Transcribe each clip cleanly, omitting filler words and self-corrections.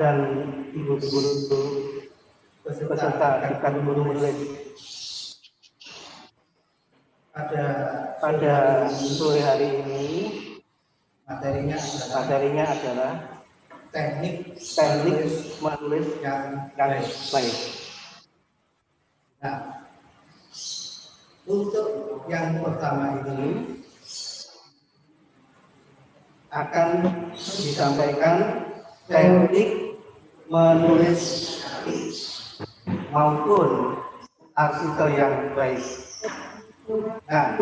dan ibu guru peserta Diklat Guru Menulis. Pada sore hari ini materinya adalah teknik menulis yang baik. Nah, untuk yang pertama ini akan disampaikan teknik menulis maupun artikel yang baik. Nah,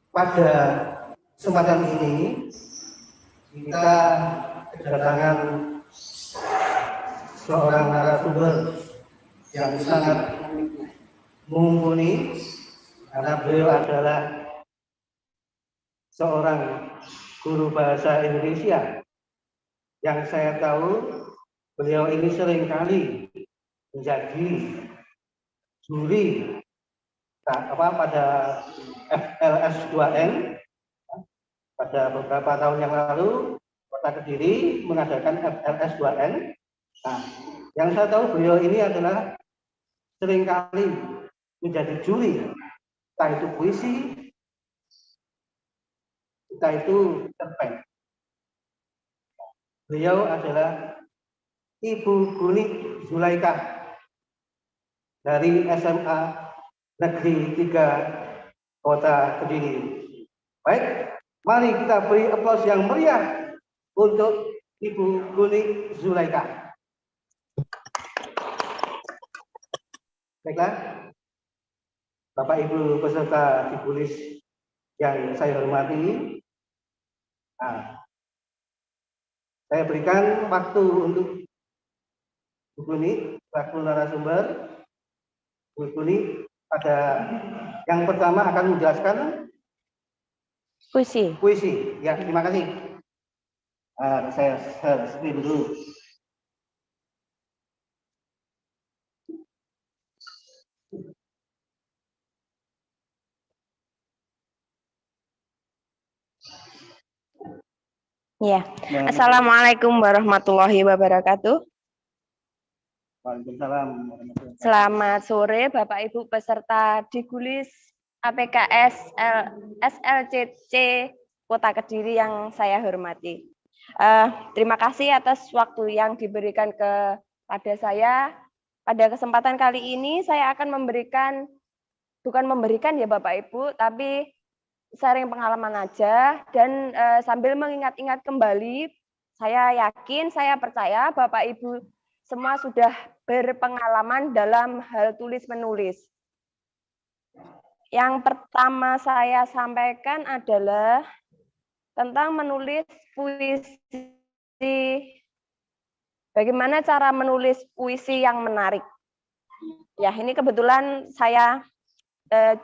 pada kesempatan ini kita kedatangan seorang narasumber yang sangat mumpuni karena beliau adalah seorang guru bahasa Indonesia yang saya tahu beliau ini seringkali menjadi juri pada FLS 2N pada beberapa tahun yang lalu. Kota Kediri mengadakan FLS 2N. Nah, yang saya tahu beliau ini adalah seringkali menjadi juri, entah itu puisi, entah itu cerpen. Beliau adalah Ibu Guni Zulaikah dari SMA Negeri 3 Kota Kediri. Baik, mari kita beri aplaus yang meriah untuk Ibu Guni Zulaikah. Baiklah, Bapak Ibu peserta Dikulis yang saya hormati, saya berikan waktu untuk Bu Guni, selaku narasumber. Bu Guni pada yang pertama akan menjelaskan puisi. Ya, terima kasih. Saya screen dulu. Ya. Assalamualaikum warahmatullahi wabarakatuh. Waalaikumsalam. Selamat sore Bapak Ibu peserta Dikulis APKS SLCC Kota Kediri yang saya hormati. Terima kasih atas waktu yang diberikan kepada saya. Pada kesempatan kali ini saya akan bukan memberikan ya Bapak Ibu, tapi sharing pengalaman aja dan sambil mengingat-ingat kembali, saya yakin, saya percaya Bapak Ibu semua sudah berpengalaman dalam hal tulis menulis. Yang pertama saya sampaikan adalah tentang menulis puisi. Bagaimana cara menulis puisi yang menarik? Ya, ini kebetulan saya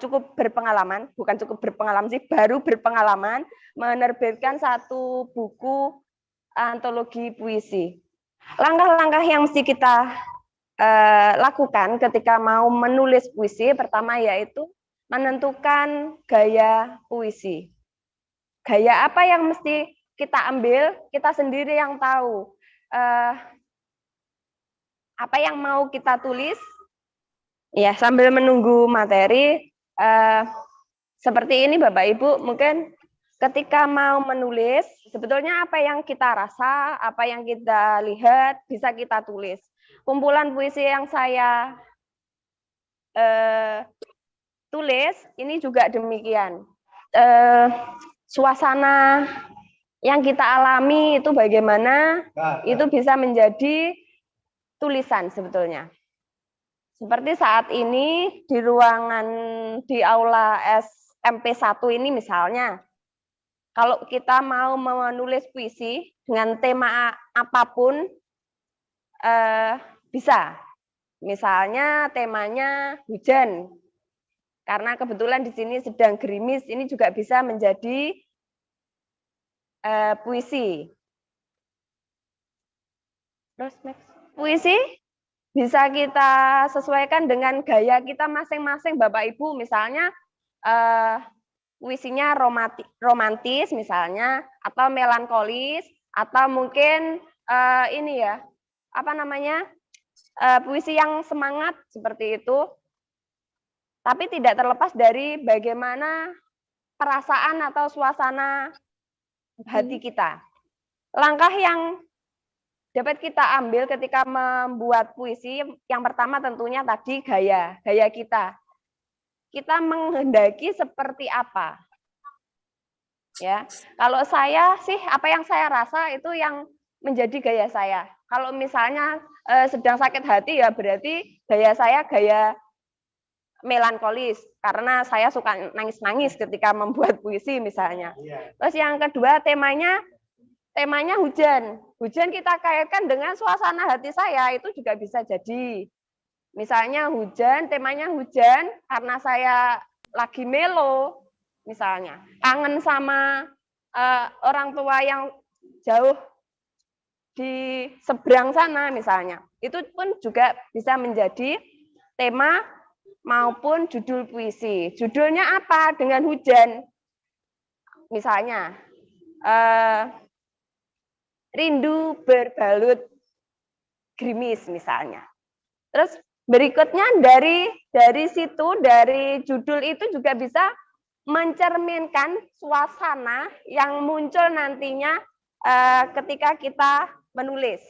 cukup berpengalaman, bukan cukup berpengalaman sih, baru berpengalaman menerbitkan satu buku antologi puisi. Langkah-langkah yang mesti kita lakukan ketika mau menulis puisi, pertama yaitu menentukan gaya puisi. Gaya apa yang mesti kita ambil, kita sendiri yang tahu. Apa yang mau kita tulis, ya sambil menunggu materi, seperti ini Bapak Ibu, mungkin ketika mau menulis, sebetulnya apa yang kita rasa, apa yang kita lihat, bisa kita tulis. Kumpulan puisi yang saya tulis, ini juga demikian. Suasana yang kita alami itu bagaimana, itu bisa menjadi tulisan sebetulnya. Seperti saat ini di ruangan di aula SMP1 ini misalnya, kalau kita mau menulis puisi dengan tema apapun, bisa. Misalnya temanya hujan, karena kebetulan di sini sedang gerimis, ini juga bisa menjadi puisi. Terus next. Puisi bisa kita sesuaikan dengan gaya kita masing-masing Bapak Ibu, misalnya puisinya romantis misalnya, atau melankolis, atau mungkin ini ya, apa namanya, puisi yang semangat seperti itu, tapi tidak terlepas dari bagaimana perasaan atau suasana hati kita. Langkah yang dapat kita ambil ketika membuat puisi, yang pertama tentunya tadi gaya kita. Kita menghendaki seperti apa? Ya, kalau saya sih apa yang saya rasa itu yang menjadi gaya saya. Kalau misalnya sedang sakit hati ya berarti gaya saya gaya melankolis karena saya suka nangis-nangis ketika membuat puisi misalnya. Terus yang kedua temanya hujan. Hujan kita kaitkan dengan suasana hati saya itu juga bisa jadi. Misalnya hujan, temanya hujan karena saya lagi melo misalnya, kangen sama orang tua yang jauh di seberang sana misalnya. Itu pun juga bisa menjadi tema maupun judul puisi. Judulnya apa? Dengan hujan. Misalnya, rindu berbalut gerimis misalnya. Terus berikutnya dari situ, dari judul itu juga bisa mencerminkan suasana yang muncul nantinya ketika kita menulis.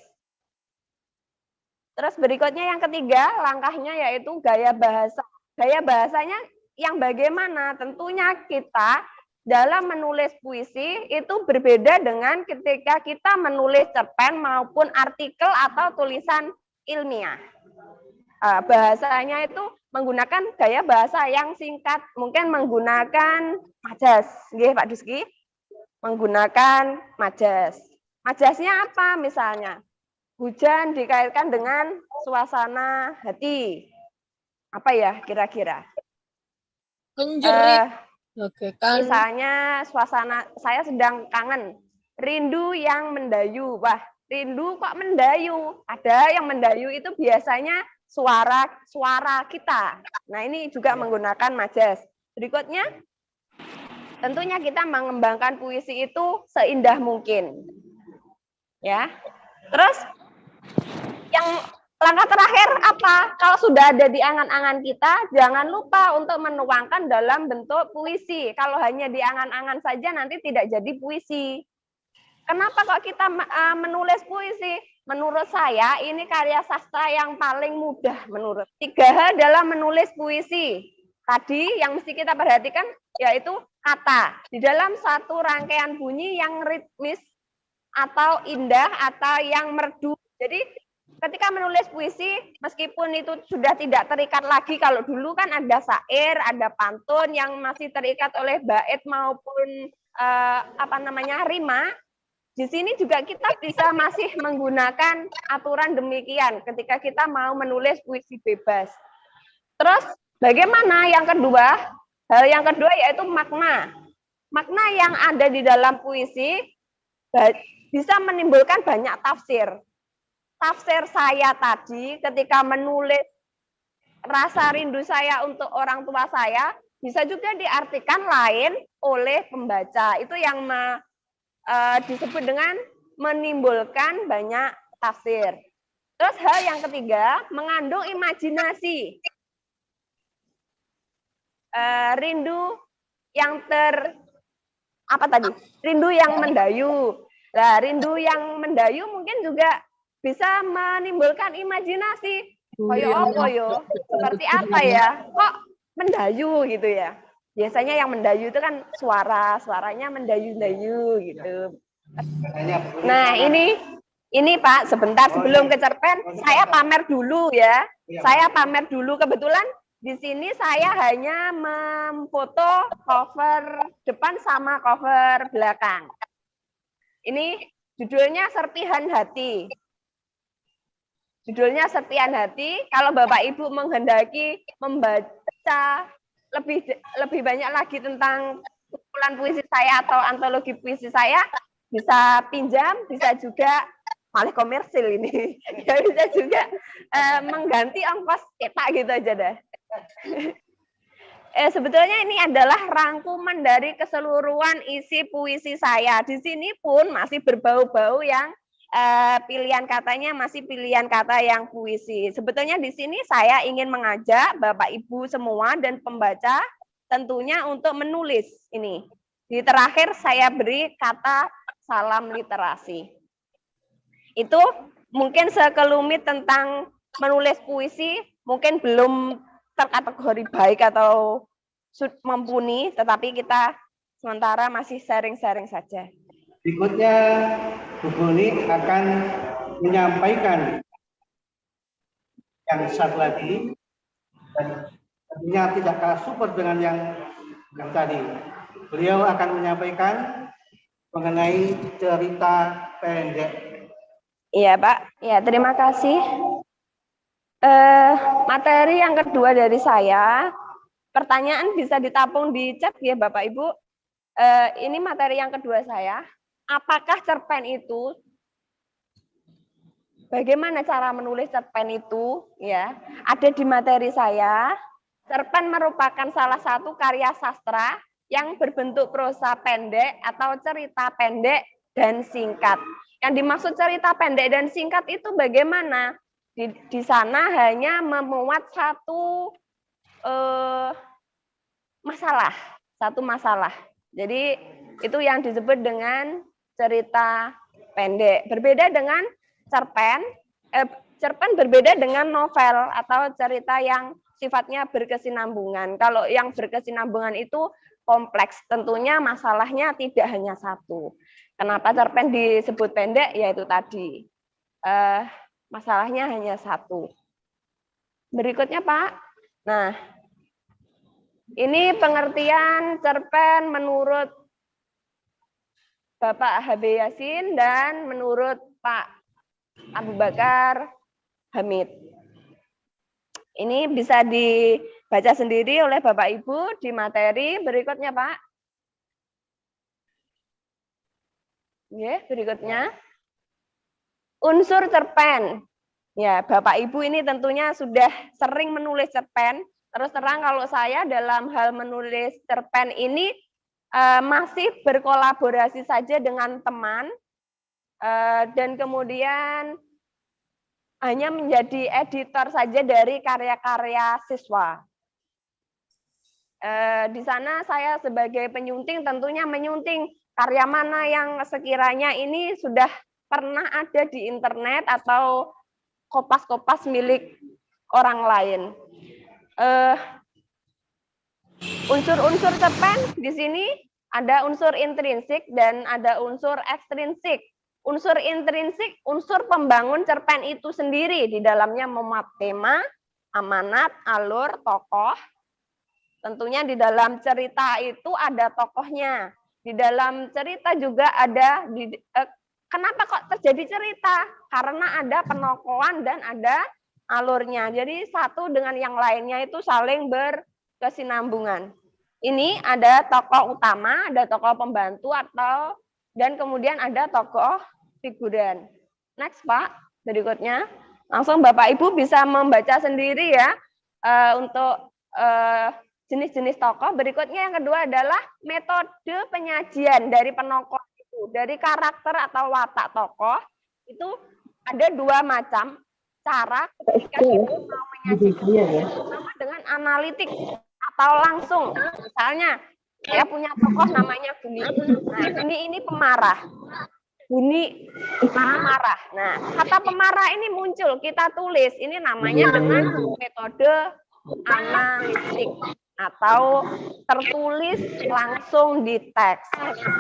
Terus berikutnya yang ketiga, langkahnya yaitu gaya bahasa. Gaya bahasanya yang bagaimana? Tentunya kita dalam menulis puisi itu berbeda dengan ketika kita menulis cerpen maupun artikel atau tulisan ilmiah. Bahasanya itu menggunakan gaya bahasa yang singkat, mungkin menggunakan majas, nggih Pak Duski, menggunakan majas. Majasnya apa misalnya? Hujan dikaitkan dengan suasana hati. Apa ya kira-kira? Oke, kan. Misalnya suasana saya sedang kangen, rindu yang mendayu. Wah, rindu kok mendayu? Ada yang mendayu itu biasanya suara kita. Nah, ini juga menggunakan majas. Berikutnya, tentunya kita mengembangkan puisi itu seindah mungkin. Ya. Terus yang langkah terakhir apa? Kalau sudah ada di angan-angan kita, jangan lupa untuk menuangkan dalam bentuk puisi. Kalau hanya di angan-angan saja nanti tidak jadi puisi. Kenapa kok kita menulis puisi? Menurut saya ini karya sastra yang paling mudah menurut. 3 hal dalam menulis puisi. Tadi yang mesti kita perhatikan yaitu kata. Di dalam satu rangkaian bunyi yang ritmis atau indah atau yang merdu. Jadi ketika menulis puisi, meskipun itu sudah tidak terikat lagi, kalau dulu kan ada syair, ada pantun yang masih terikat oleh bait maupun rima. Di sini juga kita bisa masih menggunakan aturan demikian ketika kita mau menulis puisi bebas. Terus bagaimana yang kedua? Hal yang kedua yaitu makna. Makna yang ada di dalam puisi bisa menimbulkan banyak tafsir. Tafsir saya tadi ketika menulis rasa rindu saya untuk orang tua saya bisa juga diartikan lain oleh pembaca. Itu yang disebut dengan menimbulkan banyak tafsir. Terus hal yang ketiga, mengandung imajinasi. Rindu yang rindu yang mendayu. Nah, rindu yang mendayu mungkin juga bisa menimbulkan imajinasi. Koyo apa yo? Seperti apa ya? Kok mendayu gitu ya? Biasanya yang mendayu itu kan suaranya mendayu-dayu gitu. Nah, ini Pak, sebentar sebelum ke cerpen, saya pamer dulu ya. Saya pamer dulu, kebetulan di sini saya hanya memfoto cover depan sama cover belakang. Ini judulnya Serpihan Hati. Judulnya Serpihan Hati. Kalau Bapak Ibu menghendaki membaca lebih banyak lagi tentang kumpulan puisi saya atau antologi puisi saya, bisa pinjam, bisa juga malah komersil ini. Ya, bisa juga mengganti ongkos cetak gitu aja deh. Sebetulnya ini adalah rangkuman dari keseluruhan isi puisi saya. Di sini pun masih berbau-bau yang pilihan katanya masih pilihan kata yang puisi. Sebetulnya di sini saya ingin mengajak Bapak Ibu semua dan pembaca tentunya untuk menulis ini. Di terakhir saya beri kata salam literasi. Itu mungkin sekelumit tentang menulis puisi, mungkin belum terkategori baik atau mumpuni, tetapi kita sementara masih sharing-sharing saja. Berikutnya, Bu Boni akan menyampaikan yang satu lagi, dan tentunya tidak kalah super dengan yang tadi. Beliau akan menyampaikan mengenai cerita pendek. Iya, Pak. Ya, terima kasih. Materi yang kedua dari saya, pertanyaan bisa ditampung di chat ya, Bapak Ibu. Ini materi yang kedua saya. Apakah cerpen itu, bagaimana cara menulis cerpen itu, ya, ada di materi saya. Cerpen merupakan salah satu karya sastra yang berbentuk prosa pendek atau cerita pendek dan singkat. Yang dimaksud cerita pendek dan singkat itu bagaimana? Di sana hanya memuat satu masalah. Jadi itu yang disebut dengan cerita pendek. Berbeda dengan cerpen, cerpen berbeda dengan novel atau cerita yang sifatnya berkesinambungan. Kalau yang berkesinambungan itu kompleks, tentunya masalahnya tidak hanya satu. Kenapa cerpen disebut pendek? Yaitu tadi, masalahnya hanya satu. Berikutnya, Pak. Nah, ini pengertian cerpen menurut Bapak HB Yasin dan menurut Pak Abu Bakar Hamid. Ini bisa dibaca sendiri oleh Bapak Ibu di materi berikutnya, Pak. Ya, berikutnya. Unsur cerpen. Ya, Bapak Ibu ini tentunya sudah sering menulis cerpen. Terus terang kalau saya dalam hal menulis cerpen ini masih berkolaborasi saja dengan teman dan kemudian hanya menjadi editor saja dari karya-karya siswa. Di sana saya sebagai penyunting tentunya menyunting karya mana yang sekiranya ini sudah pernah ada di internet atau kopas-kopas milik orang lain. Unsur-unsur cerpen di sini ada unsur intrinsik dan ada unsur ekstrinsik. Unsur intrinsik, unsur pembangun cerpen itu sendiri, di dalamnya memuat tema, amanat, alur, tokoh. Tentunya di dalam cerita itu ada tokohnya. Di dalam cerita juga ada, kenapa kok terjadi cerita? Karena ada penokohan dan ada alurnya. Jadi satu dengan yang lainnya itu saling berkesinambungan. Ini ada tokoh utama, ada tokoh pembantu dan kemudian ada tokoh figuran. Next, Pak. Berikutnya, langsung Bapak Ibu bisa membaca sendiri ya untuk jenis-jenis tokoh. Berikutnya yang kedua adalah metode penyajian dari penokoh itu, dari karakter atau watak tokoh itu ada dua macam cara ketika kita mau menyajikan, sama dengan analitik atau langsung. Misalnya saya punya tokoh namanya Buni. Nah, Buni ini pemarah. Buni pemarah. Nah, kata pemarah ini muncul, kita tulis. Ini namanya dengan metode analitik atau tertulis langsung di teks.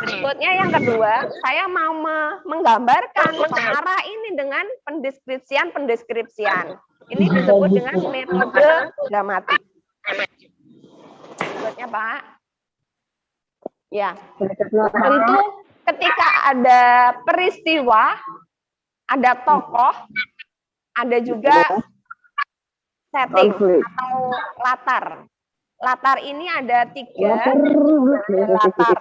Berikutnya yang kedua, saya mau menggambarkan pemarah ini dengan pendeskripsian. Ini disebut dengan metode dramatik. Berikutnya, Pak. Ya, tentu ketika ada peristiwa, ada tokoh, ada juga setting atau latar. Latar ini ada tiga, latar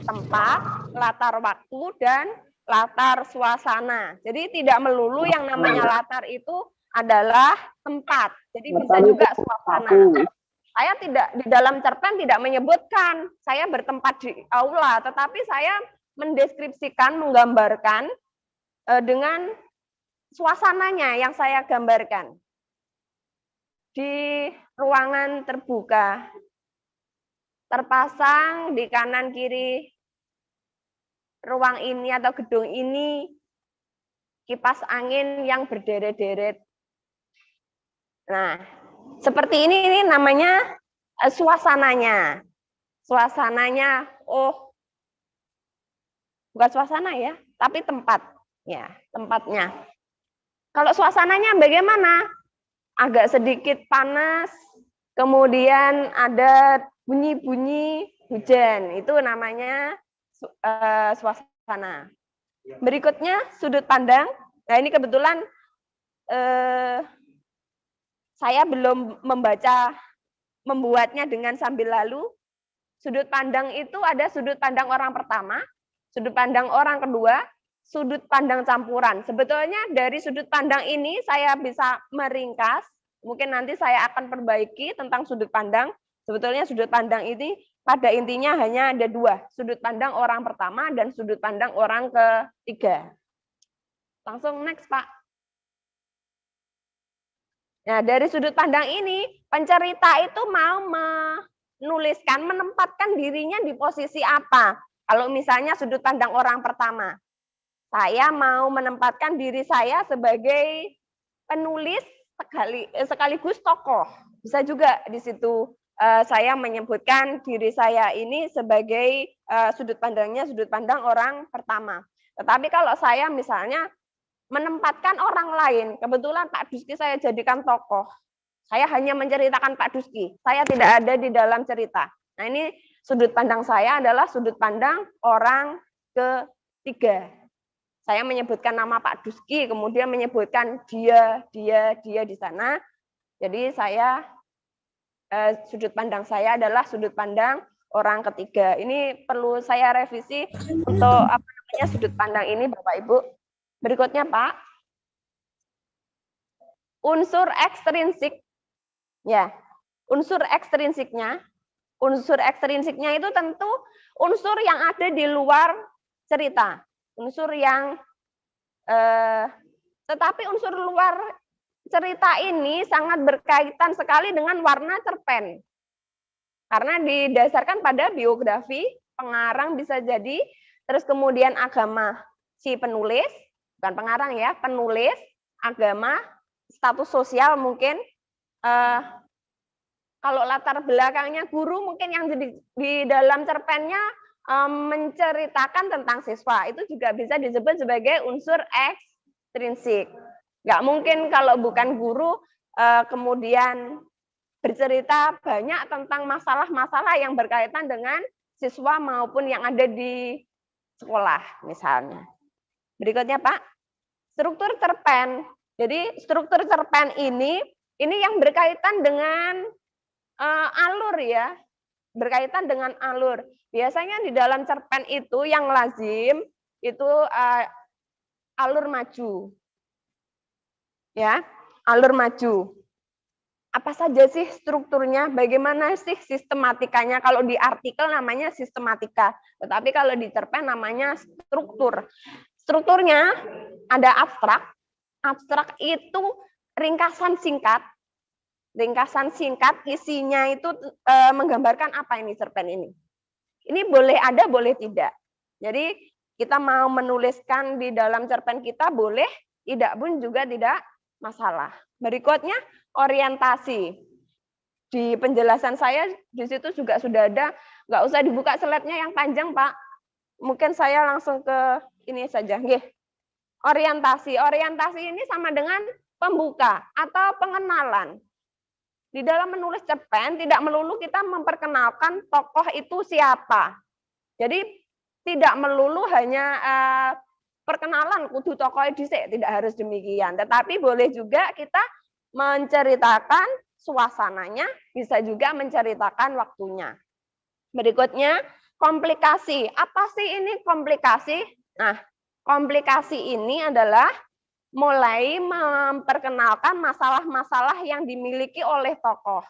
tempat, latar waktu, dan latar suasana. Jadi tidak melulu yang namanya latar itu adalah tempat. Jadi bisa juga suasana. Saya tidak di dalam cerpen tidak menyebutkan saya bertempat di aula, tetapi saya mendeskripsikan, menggambarkan dengan suasananya yang saya gambarkan. Di ruangan terbuka, terpasang di kanan kiri ruang ini atau gedung ini kipas angin yang berderet-deret. Nah, seperti ini namanya suasananya. Suasananya, oh, bukan suasana ya, tapi tempat. Ya, tempatnya. Kalau suasananya bagaimana? Agak sedikit panas, kemudian ada bunyi-bunyi hujan. Itu namanya suasana. Berikutnya sudut pandang. Nah, ini kebetulan saya belum membuatnya dengan sambil lalu. Sudut pandang itu ada sudut pandang orang pertama, sudut pandang orang kedua, sudut pandang campuran. Sebetulnya dari sudut pandang ini saya bisa meringkas, mungkin nanti saya akan perbaiki tentang sudut pandang. Sebetulnya sudut pandang ini pada intinya hanya ada dua, sudut pandang orang pertama dan sudut pandang orang ketiga. Langsung next, Pak. Nah, dari sudut pandang ini, pencerita itu mau menuliskan, menempatkan dirinya di posisi apa. Kalau misalnya sudut pandang orang pertama, saya mau menempatkan diri saya sebagai penulis sekaligus tokoh. Bisa juga di situ saya menyebutkan diri saya ini sebagai sudut pandang orang pertama. Tetapi kalau saya misalnya menempatkan orang lain, kebetulan Pak Duski saya jadikan tokoh. Saya hanya menceritakan Pak Duski, saya tidak ada di dalam cerita. Nah, ini sudut pandang saya adalah sudut pandang orang ketiga. Saya menyebutkan nama Pak Duski, kemudian menyebutkan dia di sana. Jadi saya sudut pandang saya adalah sudut pandang orang ketiga. Ini perlu saya revisi untuk sudut pandang ini, Bapak Ibu. Berikutnya, Pak. Unsur ekstrinsik. Ya, unsur ekstrinsiknya. Unsur ekstrinsiknya itu tentu unsur yang ada di luar cerita. Unsur yang tetapi unsur luar cerita ini sangat berkaitan sekali dengan warna cerpen. Karena didasarkan pada biografi, pengarang bisa jadi, terus kemudian agama si penulis, bukan pengarang ya, penulis, agama, status sosial mungkin, kalau latar belakangnya guru mungkin yang di dalam cerpennya menceritakan tentang siswa, itu juga bisa disebut sebagai unsur ekstrinsik. Nggak mungkin kalau bukan guru kemudian bercerita banyak tentang masalah-masalah yang berkaitan dengan siswa maupun yang ada di sekolah misalnya. Berikutnya, Pak, struktur cerpen. Jadi struktur cerpen ini yang berkaitan dengan alur ya, berkaitan dengan alur. Biasanya di dalam cerpen itu yang lazim itu alur maju. Ya, alur maju. Apa saja sih strukturnya? Bagaimana sih sistematikanya? Kalau di artikel namanya sistematika, tetapi kalau di cerpen namanya struktur. Strukturnya ada abstrak. Abstrak itu ringkasan singkat. Ringkasan singkat isinya itu menggambarkan apa ini cerpen ini. Ini boleh ada, boleh tidak. Jadi kita mau menuliskan di dalam cerpen kita boleh, tidak pun juga tidak masalah. Berikutnya orientasi. Di penjelasan saya di situ juga sudah ada, nggak usah dibuka slide-nya yang panjang, Pak. Mungkin saya langsung ke ini saja. Nggih. Orientasi. Orientasi ini sama dengan pembuka atau pengenalan. Di dalam menulis cerpen tidak melulu kita memperkenalkan tokoh itu siapa. Jadi tidak melulu hanya perkenalan kudu tokoh dhisik, tidak harus demikian. Tetapi boleh juga kita menceritakan suasananya, bisa juga menceritakan waktunya. Berikutnya, komplikasi. Apa sih ini komplikasi? Nah, komplikasi ini adalah mulai memperkenalkan masalah-masalah yang dimiliki oleh tokoh.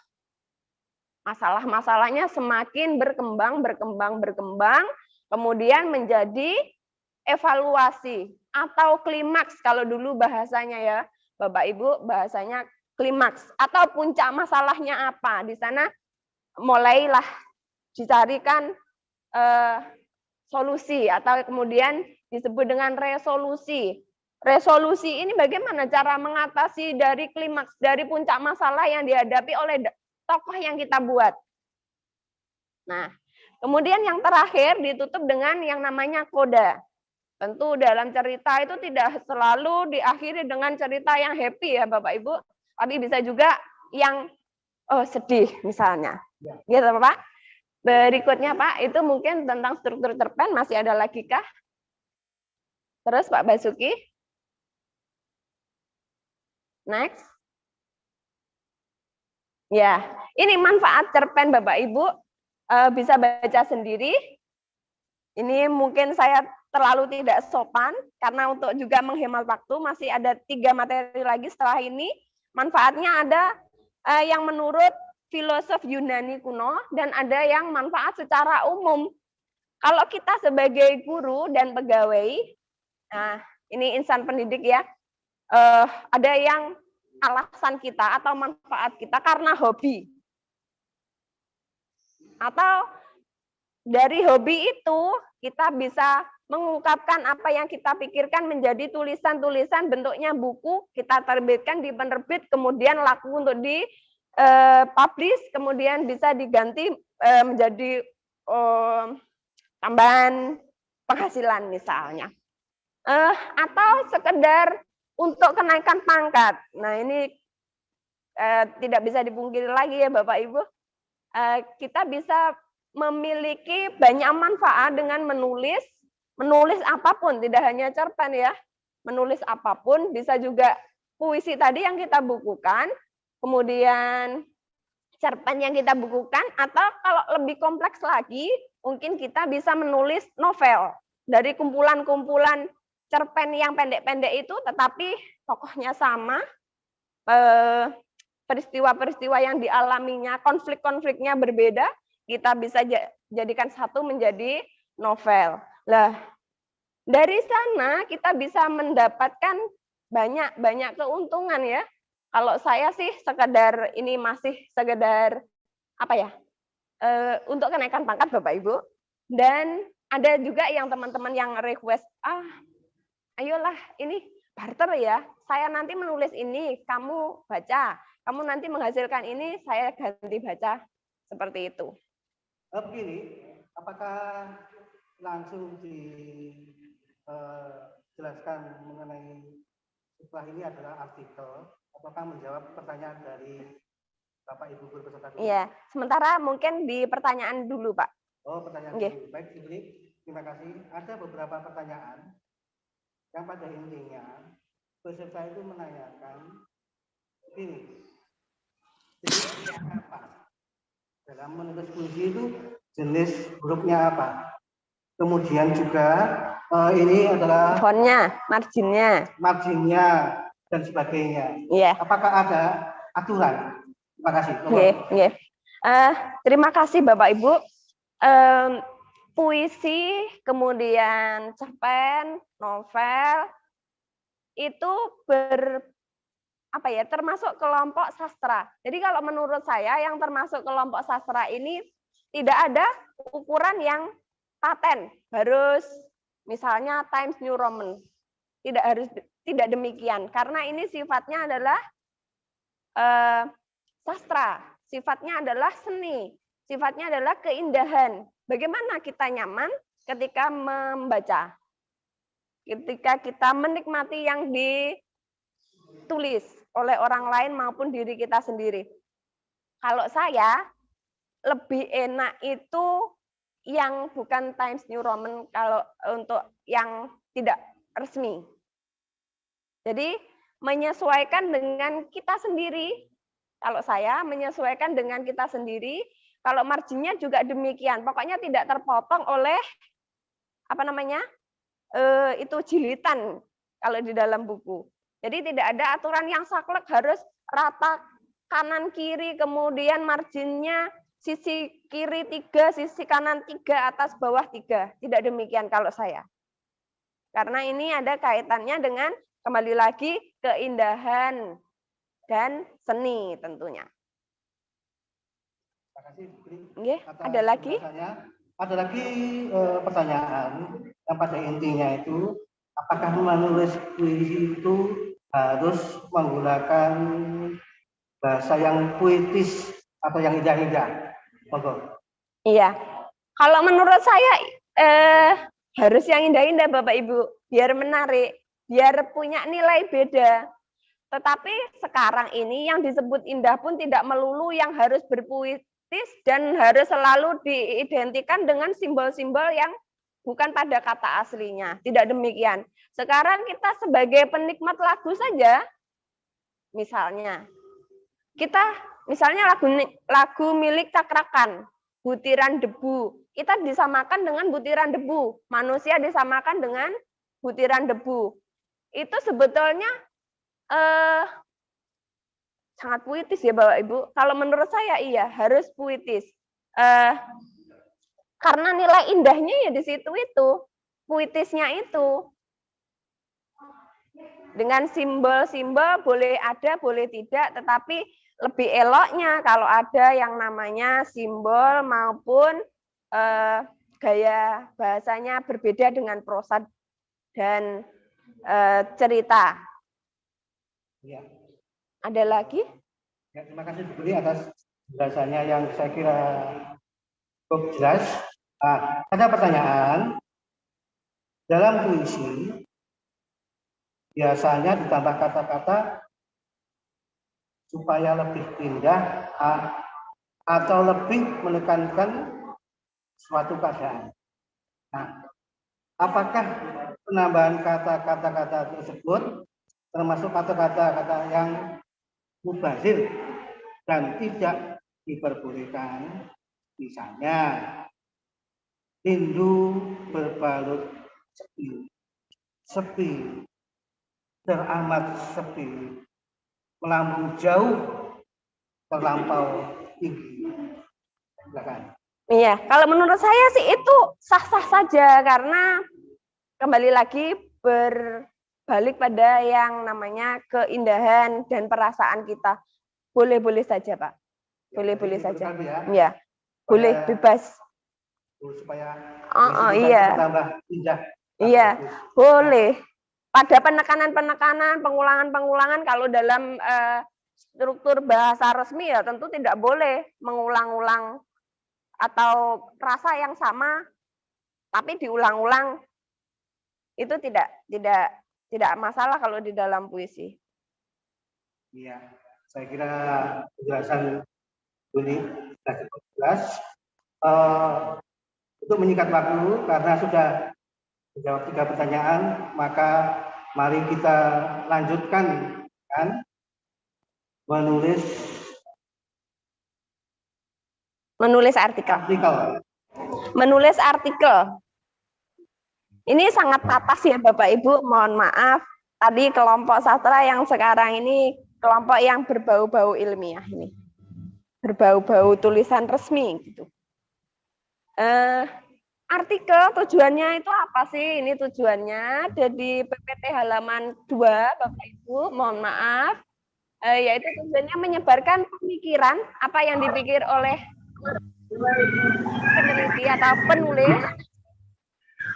Masalah-masalahnya semakin berkembang, kemudian menjadi evaluasi atau klimaks kalau dulu bahasanya ya, Bapak Ibu, bahasanya klimaks atau puncak masalahnya apa. Di sana mulailah dicarikan solusi atau kemudian disebut dengan resolusi. Resolusi ini bagaimana cara mengatasi dari klimaks, dari puncak masalah yang dihadapi oleh tokoh yang kita buat. Nah, kemudian yang terakhir ditutup dengan yang namanya koda. Tentu dalam cerita itu tidak selalu diakhiri dengan cerita yang happy ya Bapak Ibu, tapi bisa juga yang sedih misalnya. Gitu Pak. Berikutnya Pak, itu mungkin tentang struktur cerpen, masih ada lagi kah? Terus Pak Basuki. Next. Ya, ini manfaat cerpen Bapak Ibu, bisa baca sendiri. Ini mungkin saya terlalu tidak sopan, karena untuk juga menghemat waktu, masih ada 3 materi lagi setelah ini. Manfaatnya ada yang menurut filosof Yunani kuno, dan ada yang manfaat secara umum. Kalau kita sebagai guru dan pegawai, nah ini insan pendidik ya, ada yang alasan kita atau manfaat kita karena hobi. Atau dari hobi itu kita bisa mengungkapkan apa yang kita pikirkan menjadi tulisan-tulisan bentuknya buku, kita terbitkan di penerbit, kemudian laku untuk di publish, kemudian bisa diganti menjadi tambahan penghasilan misalnya. Atau sekedar untuk kenaikan pangkat. Nah ini tidak bisa dipungkiri lagi ya Bapak Ibu. Kita bisa memiliki banyak manfaat dengan menulis apapun, tidak hanya cerpen ya. Menulis apapun, bisa juga puisi tadi yang kita bukukan, kemudian cerpen yang kita bukukan, atau kalau lebih kompleks lagi, mungkin kita bisa menulis novel dari kumpulan-kumpulan cerpen yang pendek-pendek itu, tetapi tokohnya sama, peristiwa-peristiwa yang dialaminya, konflik-konfliknya berbeda, kita bisa jadikan satu menjadi novel. Lah, dari sana kita bisa mendapatkan banyak keuntungan ya. Kalau saya sih sekedar ini masih sekedar apa ya? Untuk kenaikan pangkat Bapak Ibu. Dan ada juga yang teman-teman yang request, ayolah ini barter ya, saya nanti menulis ini, kamu baca, kamu nanti menghasilkan ini, saya ganti baca, seperti itu. Begini, apakah langsung dijelaskan mengenai setelah ini adalah artikel, apakah menjawab pertanyaan dari Bapak Ibu guru peserta dulu? Iya, sementara mungkin di pertanyaan dulu Pak. Oh, pertanyaan dulu. Baik, terima kasih. Ada beberapa pertanyaan yang pada intinya peserta itu menanyakan begini, jenisnya apa? Dalam menulis puisi itu jenis grupnya apa? Kemudian juga ini adalah fontnya, marginnya dan sebagainya. Iya. Apakah ada aturan? Terima kasih. Terima kasih Bapak Ibu. Puisi, kemudian cerpen, novel itu termasuk kelompok sastra. Jadi kalau menurut saya yang termasuk kelompok sastra ini tidak ada ukuran yang paten, harus misalnya Times New Roman. Tidak demikian, karena ini sifatnya adalah sastra, sifatnya adalah seni, sifatnya adalah keindahan. Bagaimana kita nyaman ketika membaca, ketika kita menikmati yang ditulis oleh orang lain maupun diri kita sendiri. Kalau saya lebih enak itu yang bukan Times New Roman kalau untuk yang tidak resmi. Jadi menyesuaikan dengan kita sendiri. Kalau saya menyesuaikan dengan kita sendiri, kalau marginnya juga demikian. Pokoknya tidak terpotong oleh itu jilitan kalau di dalam buku. Jadi tidak ada aturan yang saklek harus rata kanan kiri, kemudian marginnya sisi kiri 3, sisi kanan 3, atas bawah 3. Tidak demikian kalau saya. Karena ini ada kaitannya dengan kembali lagi keindahan dan seni tentunya. Terima kasih, Bu Gri. Nggih, ada lagi? Ada lagi pertanyaan yang pada intinya itu, apakah menulis puisi itu harus menggunakan bahasa yang puitis atau yang indah-indah? Monggo. Iya. Kalau menurut saya harus yang indah-indah Bapak Ibu, biar menarik, biar punya nilai beda. Tetapi sekarang ini yang disebut indah pun tidak melulu yang harus berpuitis dan harus selalu diidentikan dengan simbol-simbol yang bukan pada kata aslinya. Tidak demikian. Sekarang kita sebagai penikmat lagu saja, misalnya lagu milik Cakrakan, Butiran Debu, kita disamakan dengan butiran debu, manusia disamakan dengan butiran debu. Itu sebetulnya sangat puitis ya Bapak Ibu. Kalau menurut saya iya, harus puitis. Karena nilai indahnya ya di situ itu, puitisnya itu. Dengan simbol-simbol boleh ada, boleh tidak, tetapi lebih eloknya kalau ada yang namanya simbol maupun gaya bahasanya berbeda dengan prosa dan cerita. Ya. Ada lagi? Ya, terima kasih Bu Gri atas penjelasannya yang saya kira cukup jelas. Ada pertanyaan, dalam puisi biasanya ditambah kata-kata supaya lebih indah atau lebih menekankan suatu keadaan. Nah, apakah penambahan kata-kata tersebut termasuk kata-kata yang mubazir dan tidak diperbolehkan? Misalnya, rindu berbalut sepi, sepi, teramat sepi, melambung jauh, terlampau tinggi. Silakan. Iya, kalau menurut saya sih itu sah-sah saja karena kembali lagi berbalik pada yang namanya keindahan dan perasaan kita. Boleh-boleh saja, Pak. Boleh-boleh saja. Ya, boleh bebas. Supaya iya. tambah indah. Iya, boleh. Pada penekanan-penekanan, pengulangan-pengulangan kalau dalam struktur bahasa resmi ya tentu tidak boleh mengulang-ulang atau rasa yang sama tapi diulang-ulang, itu tidak masalah kalau di dalam puisi. Iya, saya kira penjelasan ini sudah cukup jelas. Untuk menyingkat waktu karena sudah menjawab 3 pertanyaan, maka mari kita lanjutkan kan menulis artikel. Menulis artikel. Ini sangat atas ya Bapak Ibu, mohon maaf. Tadi kelompok sastra yang sekarang ini kelompok yang berbau-bau ilmiah ini. Berbau-bau tulisan resmi gitu. Artikel tujuannya itu apa sih? Ini tujuannya ada di PPT halaman 2 Bapak Ibu, mohon maaf. Yaitu tujuannya menyebarkan pemikiran apa yang dipikir oleh peneliti atau penulis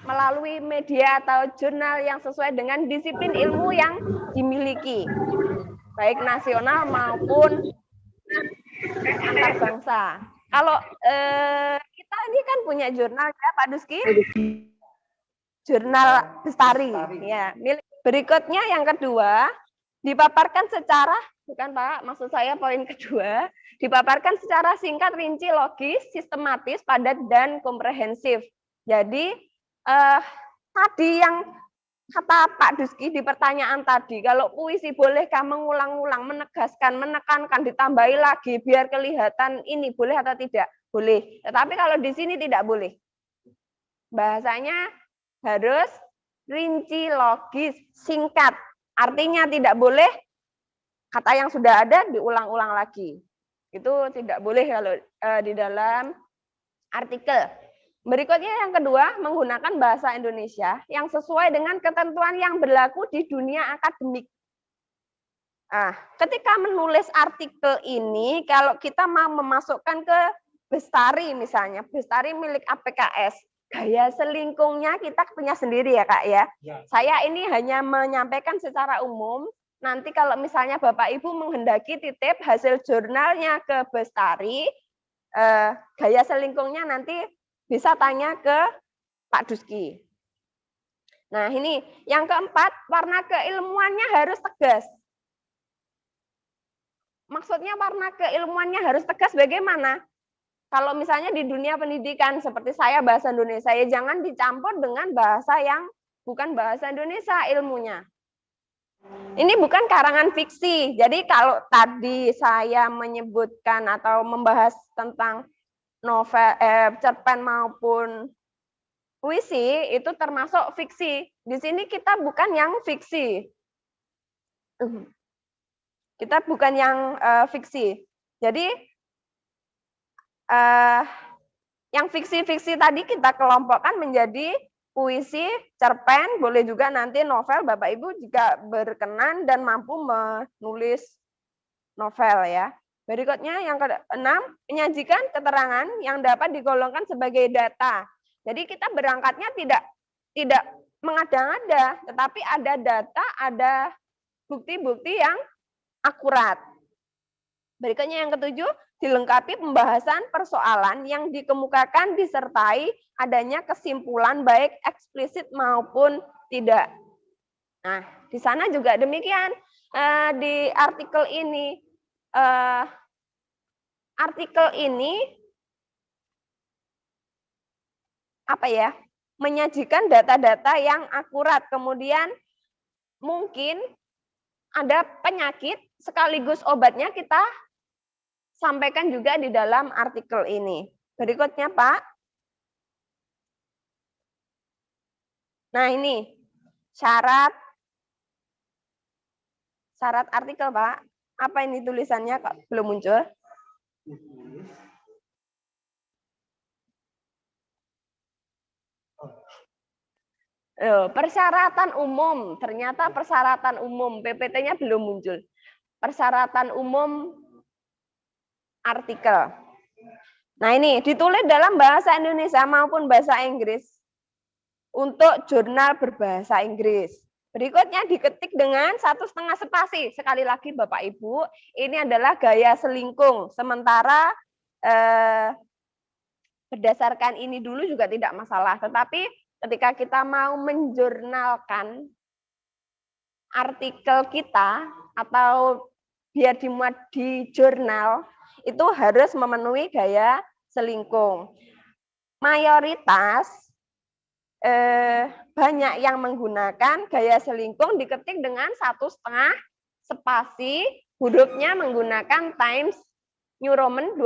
melalui media atau jurnal yang sesuai dengan disiplin ilmu yang dimiliki, baik nasional maupun antar bangsa. Kalau kita ini kan punya jurnal ya Pak Duski, jurnal Bestari. Ya. Berikutnya yang kedua, dipaparkan secara, bukan Pak, maksud saya poin kedua, dipaparkan secara singkat, rinci, logis, sistematis, padat, dan komprehensif. Jadi, tadi yang kata Pak Duski di pertanyaan tadi, kalau puisi bolehkah mengulang-ulang, menegaskan, menekankan, ditambahi lagi, biar kelihatan ini boleh atau tidak? Boleh. Tetapi kalau di sini tidak boleh. Bahasanya harus rinci, logis, singkat. Artinya tidak boleh kata yang sudah ada diulang-ulang lagi. Itu tidak boleh kalau di dalam artikel. Berikutnya yang kedua, menggunakan bahasa Indonesia yang sesuai dengan ketentuan yang berlaku di dunia akademik. Nah, ketika menulis artikel ini, kalau kita mau memasukkan ke Bestari misalnya, Bestari milik APKS, gaya selingkungnya kita punya sendiri ya Kak ya. Saya ini hanya menyampaikan secara umum, nanti kalau misalnya Bapak Ibu menghendaki titip hasil jurnalnya ke Bestari, gaya selingkungnya nanti bisa tanya ke Pak Duski. Nah ini, yang keempat, warna keilmuannya harus tegas. Maksudnya warna keilmuannya harus tegas bagaimana? Kalau misalnya di dunia pendidikan seperti saya bahasa Indonesia, ya jangan dicampur dengan bahasa yang bukan bahasa Indonesia ilmunya. Ini bukan karangan fiksi. Jadi kalau tadi saya menyebutkan atau membahas tentang novel, cerpen maupun puisi, itu termasuk fiksi. Di sini kita bukan yang fiksi. Kita bukan yang fiksi. Jadi yang fiksi-fiksi tadi kita kelompokkan menjadi puisi, cerpen, boleh juga nanti novel, Bapak Ibu jika berkenan dan mampu menulis novel ya. Berikutnya yang keenam, menyajikan keterangan yang dapat digolongkan sebagai data. Jadi kita berangkatnya tidak mengada-ngada, tetapi ada data, ada bukti-bukti yang akurat. Berikutnya yang ketujuh, dilengkapi pembahasan persoalan yang dikemukakan disertai adanya kesimpulan baik eksplisit maupun tidak. Nah, di sana juga demikian. Di artikel ini apa ya? Menyajikan data-data yang akurat. Kemudian mungkin ada penyakit sekaligus obatnya kita sampaikan juga di dalam artikel ini. Berikutnya, Pak. Nah, ini syarat artikel, Pak. Apa ini tulisannya kok belum muncul? Persyaratan umum, ternyata persyaratan umum, PPT-nya belum muncul. Persyaratan umum artikel. Nah ini ditulis dalam bahasa Indonesia maupun bahasa Inggris untuk jurnal berbahasa Inggris. Berikutnya diketik dengan 1,5 spasi. Sekali lagi Bapak Ibu, ini adalah gaya selingkung. Sementara berdasarkan ini dulu juga tidak masalah. Tetapi ketika kita mau menjurnalkan artikel kita atau biar dimuat di jurnal, itu harus memenuhi gaya selingkung. Mayoritas banyak yang menggunakan gaya selingkung diketik dengan 1,5 spasi, hurufnya menggunakan Times New Roman 12,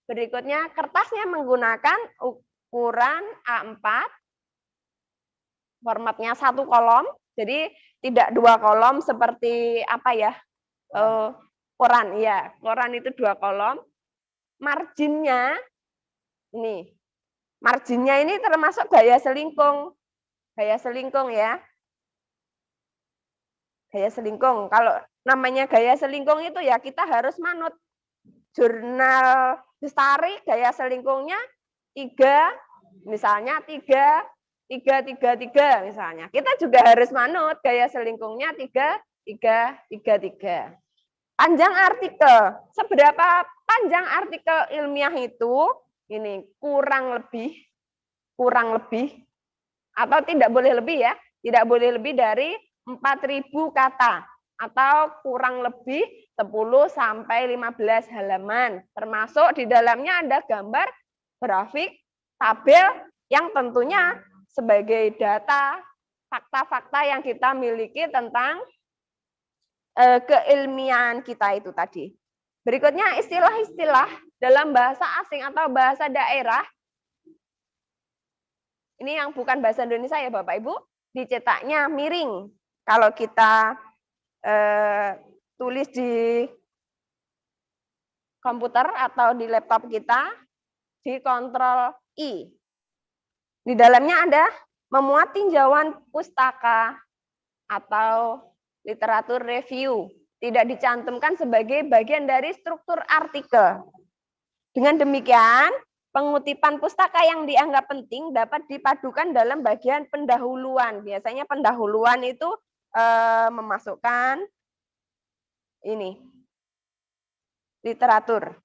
berikutnya kertasnya menggunakan ukuran A4, formatnya 1 kolom, jadi tidak 2 kolom seperti apa ya, koran, ya koran itu 2 kolom. Marginnya ini, marginnya ini termasuk gaya selingkung ya, gaya selingkung. Kalau namanya gaya selingkung itu ya kita harus manut jurnal Bestari, gaya selingkungnya 3, misalnya 3, 3, 3, 3 misalnya. Kita juga harus manut gaya selingkungnya 3, 3, 3, 3. Panjang artikel, seberapa panjang artikel ilmiah itu, ini kurang lebih, atau tidak boleh lebih ya, tidak boleh lebih dari 4.000 kata, atau kurang lebih 10-15 halaman, termasuk di dalamnya ada gambar, grafik, tabel, yang tentunya sebagai data, fakta-fakta yang kita miliki tentang keilmian kita itu tadi. Berikutnya istilah-istilah dalam bahasa asing atau bahasa daerah. Ini yang bukan bahasa Indonesia ya Bapak Ibu, dicetaknya miring. Kalau kita tulis di komputer atau di laptop kita, di Ctrl I. Di dalamnya ada memuat tinjauan pustaka atau literatur review. Tidak dicantumkan sebagai bagian dari struktur artikel. Dengan demikian, pengutipan pustaka yang dianggap penting dapat dipadukan dalam bagian pendahuluan. Biasanya pendahuluan itu memasukkan ini literatur.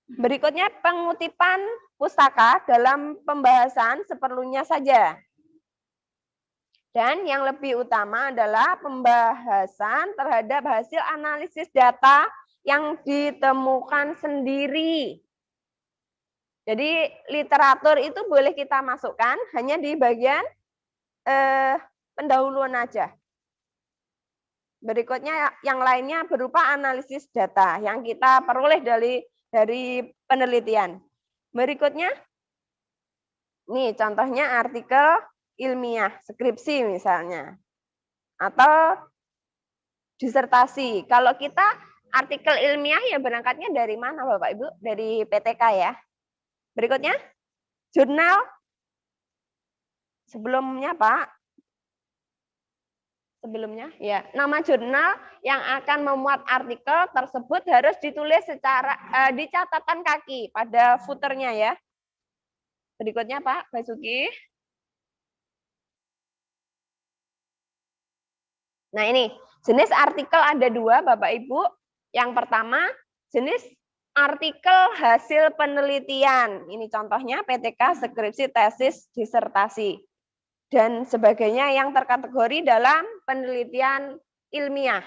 Berikutnya pengutipan pustaka dalam pembahasan seperlunya saja. Dan yang lebih utama adalah pembahasan terhadap hasil analisis data yang ditemukan sendiri. Jadi literatur itu boleh kita masukkan hanya di bagian pendahuluan aja. Berikutnya yang lainnya berupa analisis data yang kita peroleh dari penelitian. Berikutnya, nih contohnya artikel ilmiah, skripsi misalnya, atau disertasi. Kalau kita artikel ilmiah ya berangkatnya dari mana Bapak Ibu? Dari PTK ya. Berikutnya, jurnal. Sebelumnya Pak. Sebelumnya ya, nama jurnal yang akan memuat artikel tersebut harus ditulis secara di catatan kaki pada footernya ya. Berikutnya Pak Basuki. Nah ini, jenis artikel ada dua Bapak Ibu. Yang pertama, jenis artikel hasil penelitian. Ini contohnya PTK, skripsi, tesis, disertasi. Dan sebagainya yang terkategori dalam penelitian ilmiah.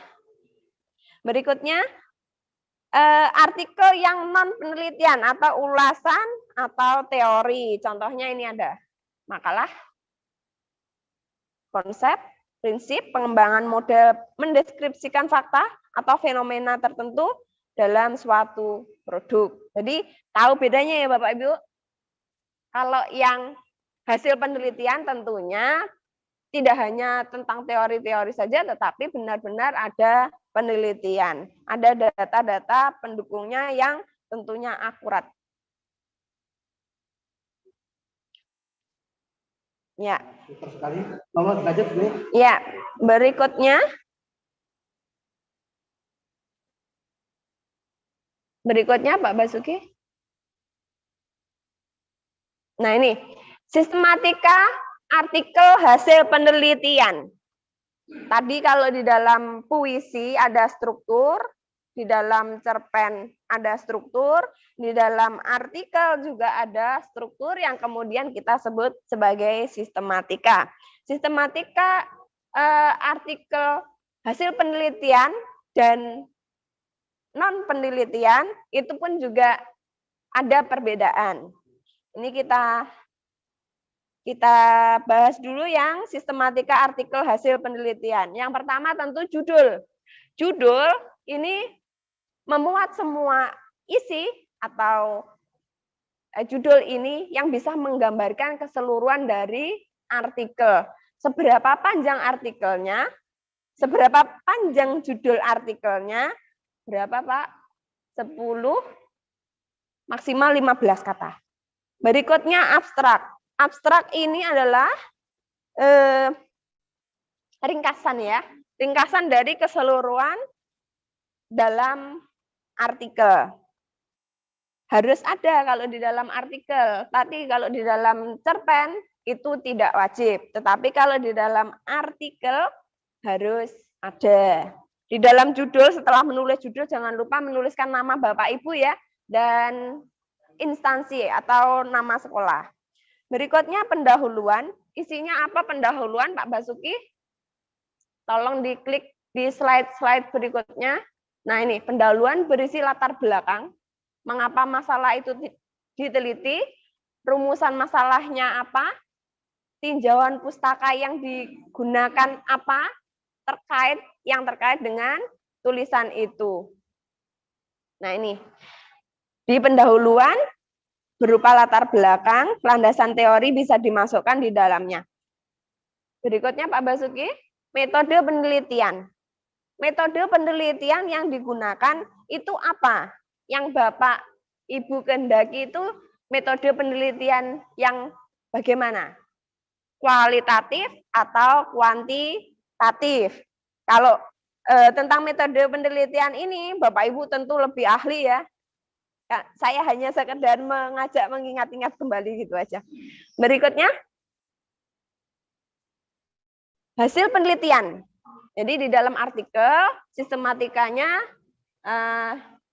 Berikutnya, artikel yang non-penelitian atau ulasan atau teori. Contohnya ini ada makalah, konsep, prinsip, pengembangan model mendeskripsikan fakta atau fenomena tertentu dalam suatu produk. Jadi tahu bedanya ya Bapak Ibu. Kalau yang hasil penelitian tentunya tidak hanya tentang teori-teori saja, tetapi benar-benar ada penelitian. Ada data-data pendukungnya yang tentunya akurat. Ya. Sekali. Nomor lanjut nih. Ya, berikutnya. Berikutnya Pak Basuki. Nah ini, sistematika artikel hasil penelitian. Tadi kalau di dalam puisi ada struktur, di dalam cerpen ada struktur, di dalam artikel juga ada struktur yang kemudian kita sebut sebagai sistematika. Sistematika artikel hasil penelitian dan non penelitian itu pun juga ada perbedaan. Ini kita bahas dulu yang sistematika artikel hasil penelitian. Yang pertama tentu judul. Judul ini memuat semua isi atau judul ini yang bisa menggambarkan keseluruhan dari artikel. Seberapa panjang artikelnya, seberapa panjang judul artikelnya, berapa Pak? 10, maksimal 15 kata. Berikutnya abstrak. Abstrak ini adalah ringkasan ya, ringkasan dari keseluruhan dalam artikel. Harus ada kalau di dalam artikel, tapi kalau di dalam cerpen itu tidak wajib. Tetapi kalau di dalam artikel harus ada. Di dalam judul, setelah menulis judul jangan lupa menuliskan nama Bapak Ibu ya, dan instansi atau nama sekolah. Berikutnya pendahuluan. Isinya apa pendahuluan Pak Basuki? Tolong diklik di slide-slide berikutnya. Nah ini pendahuluan berisi latar belakang. Mengapa masalah itu diteliti? Rumusan masalahnya apa? Tinjauan pustaka yang digunakan apa? Yang terkait dengan tulisan itu. Nah ini. Di pendahuluan berupa latar belakang, landasan teori bisa dimasukkan di dalamnya. Berikutnya Pak Basuki, metode penelitian. Metode penelitian yang digunakan itu apa? yang Bapak Ibu kehendaki itu metode penelitian yang bagaimana? Kualitatif atau kuantitatif? Kalau tentang metode penelitian ini, Bapak Ibu tentu lebih ahli ya. Saya hanya sekedar mengajak mengingat-ingat kembali gitu aja. Berikutnya, hasil penelitian. Jadi di dalam artikel sistematikanya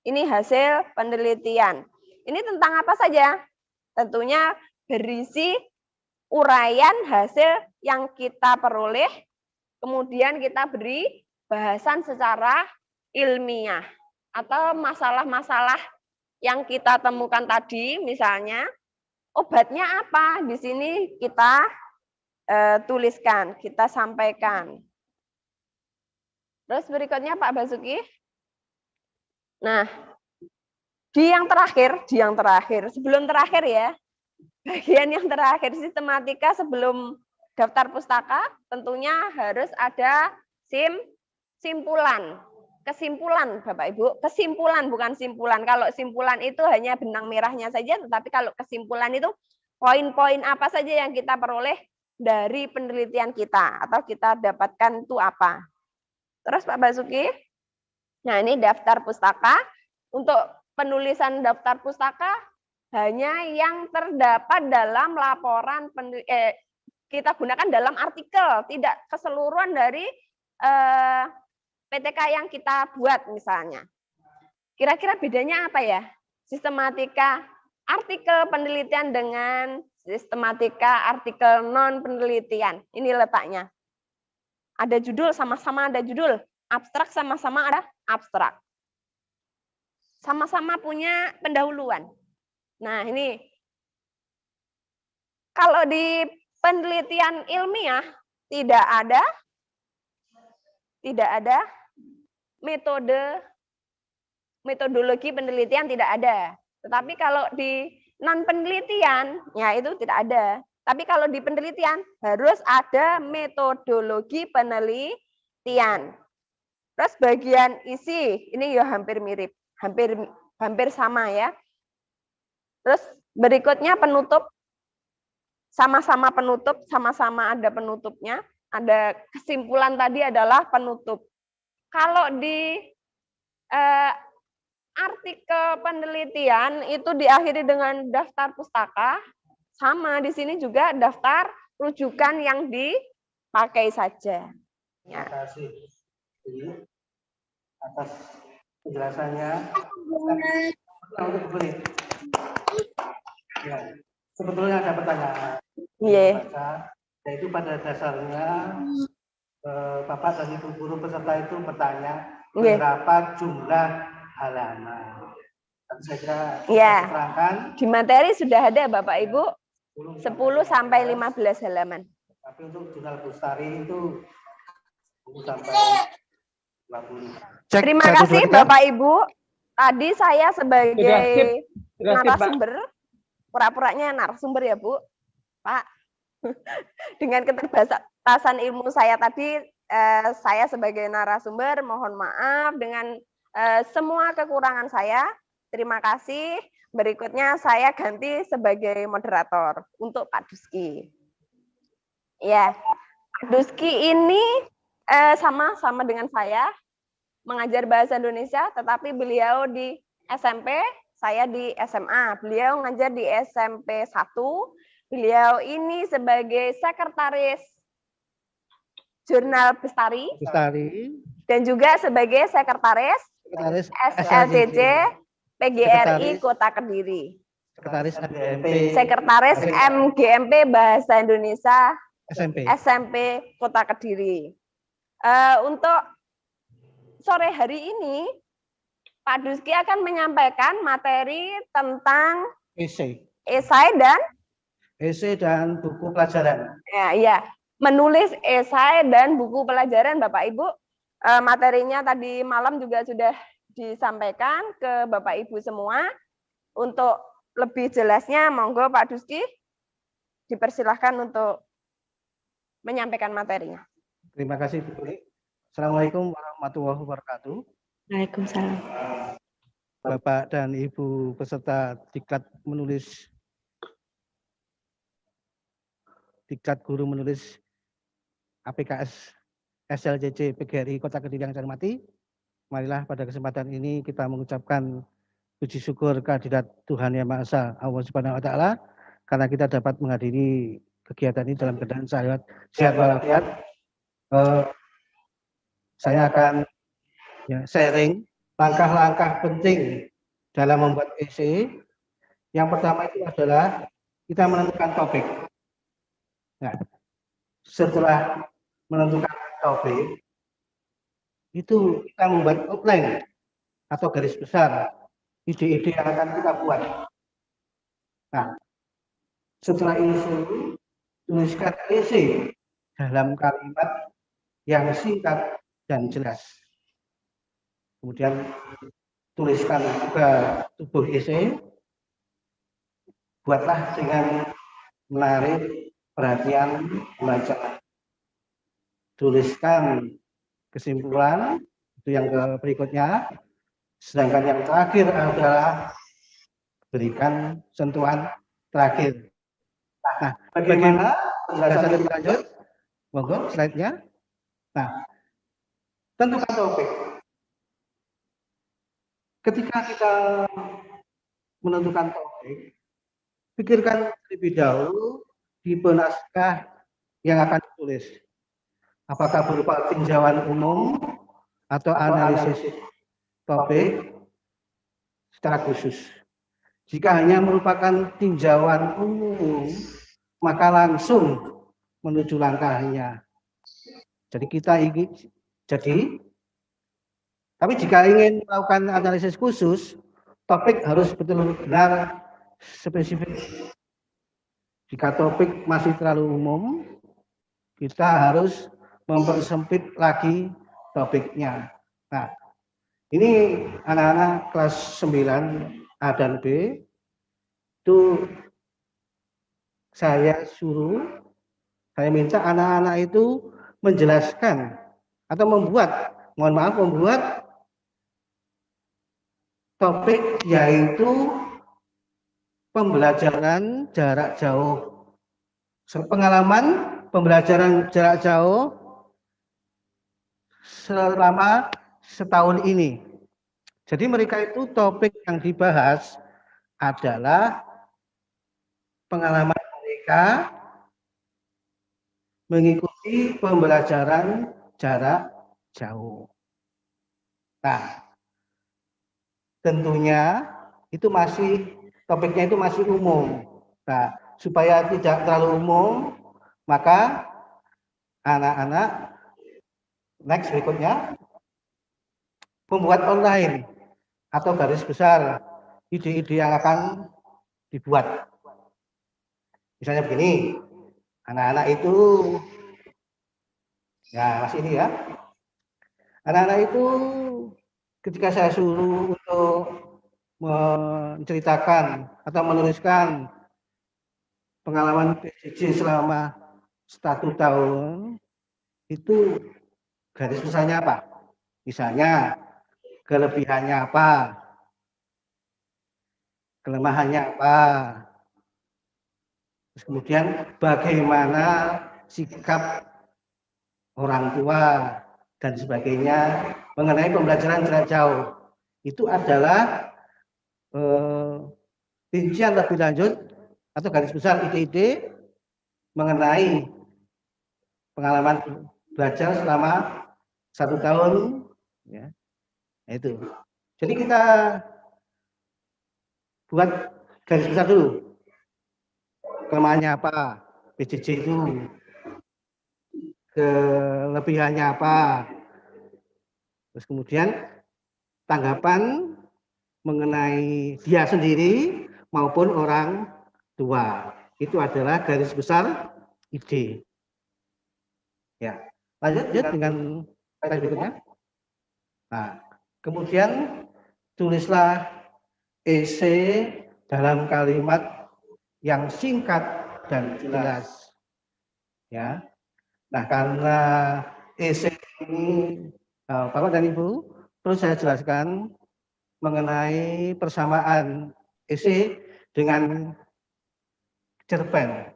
ini hasil penelitian. Ini tentang apa saja? Tentunya berisi uraian hasil yang kita peroleh, kemudian kita beri bahasan secara ilmiah atau masalah-masalah yang kita temukan tadi, misalnya obatnya apa, di sini kita tuliskan, kita sampaikan. Terus berikutnya Pak Basuki. Nah, di yang terakhir, sebelum terakhir ya, bagian yang terakhir sistematika sebelum daftar pustaka, tentunya harus ada kesimpulan Bapak Ibu, kesimpulan bukan simpulan. Kalau simpulan itu hanya benang merahnya saja, tetapi kalau kesimpulan itu poin-poin apa saja yang kita peroleh dari penelitian kita atau kita dapatkan itu apa. Terus Pak Basuki, nah ini daftar pustaka. Untuk penulisan daftar pustaka hanya yang terdapat dalam laporan kita gunakan dalam artikel, tidak keseluruhan dari PTK yang kita buat misalnya. Kira-kira bedanya apa ya? Sistematika artikel penelitian dengan sistematika artikel non penelitian. Ini letaknya. Ada judul, sama-sama ada judul. Abstrak sama-sama ada abstrak. Sama-sama punya pendahuluan. Nah, ini kalau di penelitian ilmiah tidak ada metodologi penelitian tidak ada. Tetapi kalau di non penelitian ya itu tidak ada. Tapi kalau di penelitian harus ada metodologi penelitian. Terus bagian isi ini ya hampir mirip, hampir sama ya. Terus berikutnya penutup, sama-sama penutup, sama-sama ada penutupnya. Ada kesimpulan tadi adalah penutup. Kalau di artikel penelitian itu diakhiri dengan daftar pustaka, sama di sini juga daftar rujukan yang dipakai saja. Terima kasih atas penjelasannya. Ya, sebetulnya ada pertanyaan. Yaitu pada dasarnya Bapak dan Ibu guru peserta itu bertanya berapa jumlah halaman. Saya kira terangkan. Di materi sudah ada Bapak Ibu 10 sampai 15 halaman. Tapi untuk jurnal Bustari itu 10 sampai 20. Terima kasih Bapak Ibu. Tadi saya sebagai narasumber, pura-puranya narasumber ya Bu, Pak. Dengan keterbatasan ilmu saya tadi, saya sebagai narasumber mohon maaf dengan semua kekurangan saya. Terima kasih. Berikutnya saya ganti sebagai moderator untuk Pak Duski. Ya, Pak Duski ini sama dengan saya mengajar bahasa Indonesia, tetapi beliau di SMP, saya di SMA. Beliau ngajar di SMP 1. Beliau ini sebagai sekretaris Jurnal Bestari. Dan juga sebagai sekretaris SLCC PGRI Kota Kediri. Sekretaris MGMP Bahasa Indonesia SMP Kota Kediri. Untuk sore hari ini, Pak Duski akan menyampaikan materi tentang esai dan buku pelajaran. Ya, menulis esai dan buku pelajaran, Bapak Ibu. Materinya tadi malam juga sudah disampaikan ke Bapak Ibu semua. Untuk lebih jelasnya, monggo Pak Duski dipersilahkan untuk menyampaikan materinya. Terima kasih, Bu Kuli. Assalamualaikum warahmatullahi wabarakatuh. Waalaikumsalam. Bapak dan Ibu peserta diklat guru menulis APKS SLCC PGRI Kota Kediri yang saya hormati. Marilah pada kesempatan ini kita mengucapkan puji syukur kehadirat Tuhan Yang Maha Esa Allah Subhanahu wa taala karena kita dapat menghadiri kegiatan ini dalam keadaan sehat walafiat. Saya akan sharing langkah-langkah penting dalam membuat esai. Yang pertama itu adalah kita menentukan topik. Nah, setelah menentukan topik, itu kita membuat outline atau garis besar ide-ide yang akan kita buat. Nah, setelah itu tuliskan esai dalam kalimat yang singkat dan jelas. Kemudian tuliskan juga tubuh esai, buatlah dengan menarik perhatian pembaca. Tuliskan kesimpulan, itu yang berikutnya. Sedangkan yang terakhir adalah berikan sentuhan terakhir. Nah, bagaimana penjelasan lebih lanjut? Monggo slide-nya. Nah, tentukan topik. Ketika kita menentukan topik, pikirkan terlebih dahulu tipe naskah yang akan ditulis. Apakah berupa tinjauan umum atau analisis topik secara khusus. Jika hanya merupakan tinjauan umum, maka langsung menuju langkahnya. Tapi jika ingin melakukan analisis khusus, topik harus betul-betul spesifik. Jika topik masih terlalu umum, kita harus mempersempit lagi topiknya. Nah, ini anak-anak kelas 9 A dan B, itu saya minta anak-anak itu menjelaskan atau membuat topik yaitu pembelajaran jarak jauh. Pengalaman pembelajaran jarak jauh selama setahun ini. Jadi mereka itu topik yang dibahas adalah pengalaman mereka mengikuti pembelajaran jarak jauh. Nah, tentunya itu topiknya itu masih umum. Nah, supaya tidak terlalu umum, maka anak-anak next berikutnya membuat online atau garis besar ide-ide yang akan dibuat. Misalnya begini, anak-anak itu masih ini ya. Anak-anak itu ketika saya suruh untuk menceritakan atau menuliskan pengalaman PJJ selama 1 tahun, itu garis besarnya apa? Misalnya kelebihannya apa, kelemahannya apa, terus kemudian bagaimana sikap orang tua dan sebagainya mengenai pembelajaran jarak jauh. Itu adalah rincian lebih lanjut atau garis besar ide-ide mengenai pengalaman belajar selama 1 tahun, ya. Itu. Jadi kita buat garis besar dulu. Kelemahannya apa? PJJ itu. Kelebihannya apa? Terus kemudian tanggapan mengenai dia sendiri maupun orang tua. Itu adalah garis besar ide. Ya. Lanjut dengan slide berikutnya. Nah, kemudian tulislah esai dalam kalimat yang singkat dan jelas. Ya. Nah, karena esai ini Bapak dan Ibu, perlu saya jelaskan mengenai persamaan EC dengan cerpen.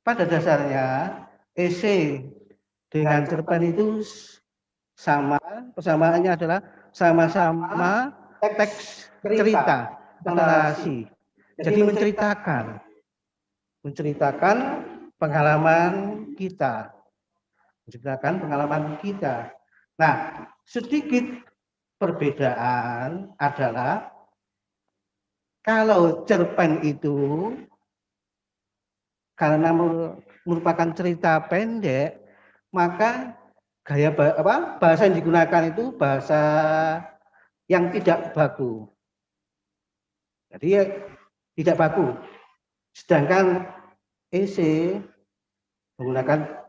Pada dasarnya EC dengan cerpen itu sama, persamaannya adalah sama-sama teks cerita, narasi. Jadi menceritakan pengalaman kita. Nah, sedikit perbedaan adalah kalau cerpen itu karena merupakan cerita pendek, maka gaya bahasa yang digunakan itu bahasa yang tidak baku. Jadi tidak baku. Sedangkan EC menggunakan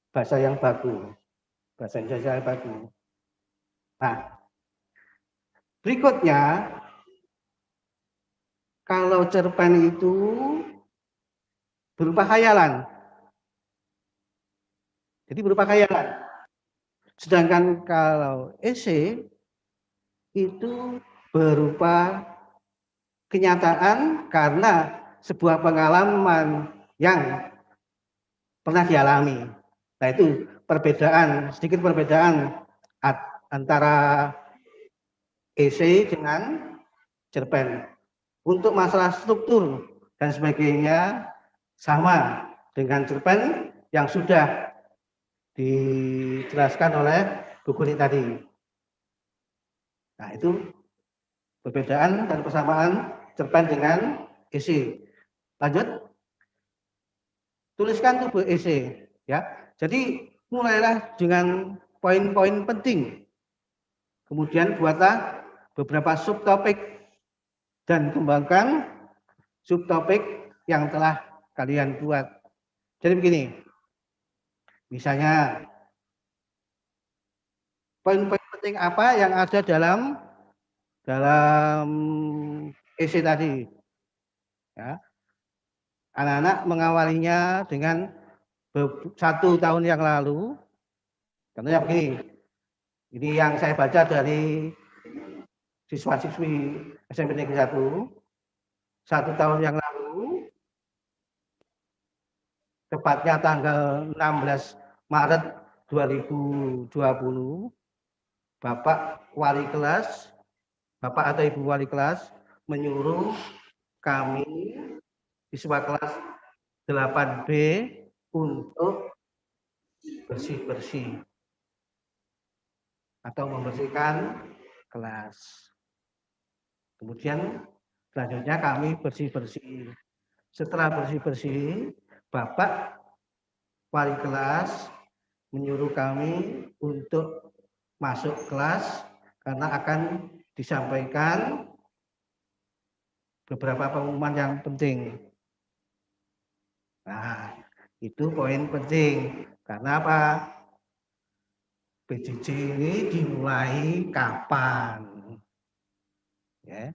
bahasa yang baku, bahasa Indonesia yang baku. Nah, berikutnya, kalau cerpen itu berupa khayalan. Jadi berupa khayalan. Sedangkan kalau esai itu berupa kenyataan karena sebuah pengalaman yang pernah dialami. Nah, itu sedikit perbedaan antara esai dengan cerpen. Untuk masalah struktur dan sebagainya sama dengan cerpen yang sudah dijelaskan oleh Bu Guri tadi. Nah, itu perbedaan dan persamaan cerpen dengan esai. Lanjut. Tuliskan tuh Bu esai, ya. Jadi mulailah dengan poin-poin penting. Kemudian buatlah beberapa subtopik dan kembangkan subtopik yang telah kalian buat. Jadi begini. Misalnya poin-poin penting apa yang ada dalam esai tadi. Ya. Anak-anak mengawalinya dengan 1 tahun yang lalu. Contohnya begini. Ini yang saya baca dari siswa-siswi SMP Negeri 1. 1 tahun yang lalu, tepatnya tanggal 16 Maret 2020, Bapak wali kelas, Bapak atau Ibu wali kelas menyuruh kami siswa kelas 8B untuk bersih-bersih atau membersihkan kelas. Kemudian selanjutnya kami bersih-bersih. Setelah bersih-bersih, Bapak wali kelas menyuruh kami untuk masuk kelas karena akan disampaikan beberapa pengumuman yang penting. Nah, itu poin penting. Karena apa? PJJ ini dimulai kapan? Ya.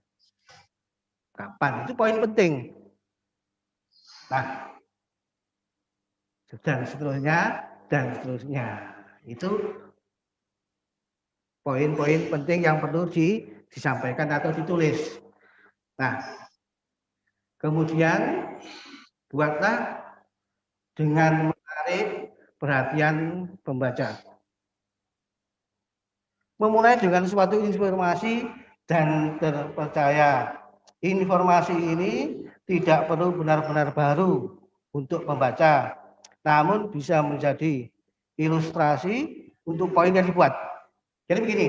Kapan? Itu poin penting. Nah, dan seterusnya. Itu poin-poin penting yang perlu disampaikan atau ditulis. Nah, kemudian buatlah dengan menarik perhatian pembaca. Memulai dengan suatu informasi dan terpercaya. Informasi ini tidak perlu benar-benar baru untuk membaca, namun bisa menjadi ilustrasi untuk poin yang dibuat. Jadi begini,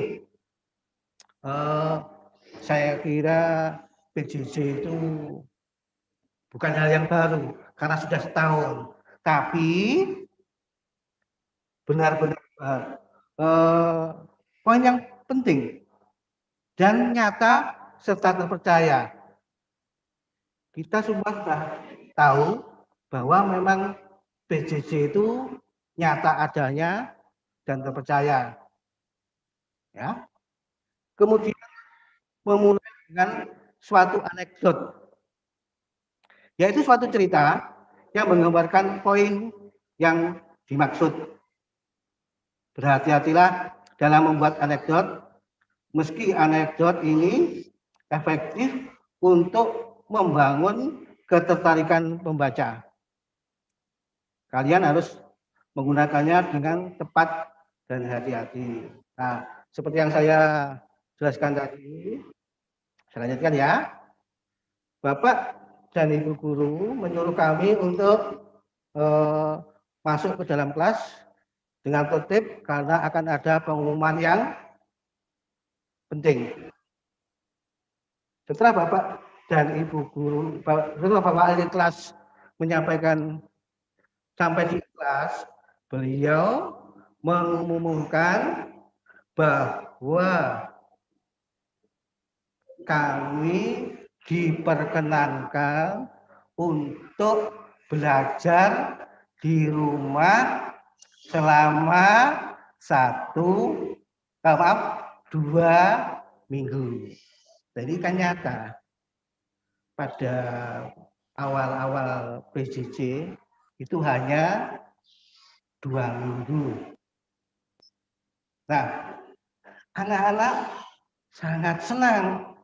saya kira PJJ itu bukan hal yang baru karena sudah setahun, tapi benar-benar poin yang penting dan nyata serta terpercaya. Kita semua sudah tahu bahwa memang PJJ itu nyata adanya dan terpercaya. Ya. Kemudian memulai dengan suatu anekdot, yaitu suatu cerita yang menggambarkan poin yang dimaksud. Berhati-hatilah dalam membuat anekdot, meski anekdot ini efektif untuk membangun ketertarikan pembaca. Kalian harus menggunakannya dengan tepat dan hati-hati. Nah, seperti yang saya jelaskan tadi, saya lanjutkan ya. Bapak dan Ibu guru menyuruh kami untuk masuk ke dalam kelas dengan tertib karena akan ada pengumuman yang penting. Setelah Bapak dan Ibu guru, setelah Bapak di kelas menyampaikan sampai di kelas, beliau mengumumkan bahwa kami diperkenankan untuk belajar di rumah selama 2 minggu. Jadi kan nyata pada awal-awal PJJ itu hanya 2 minggu. Nah, anak-anak sangat senang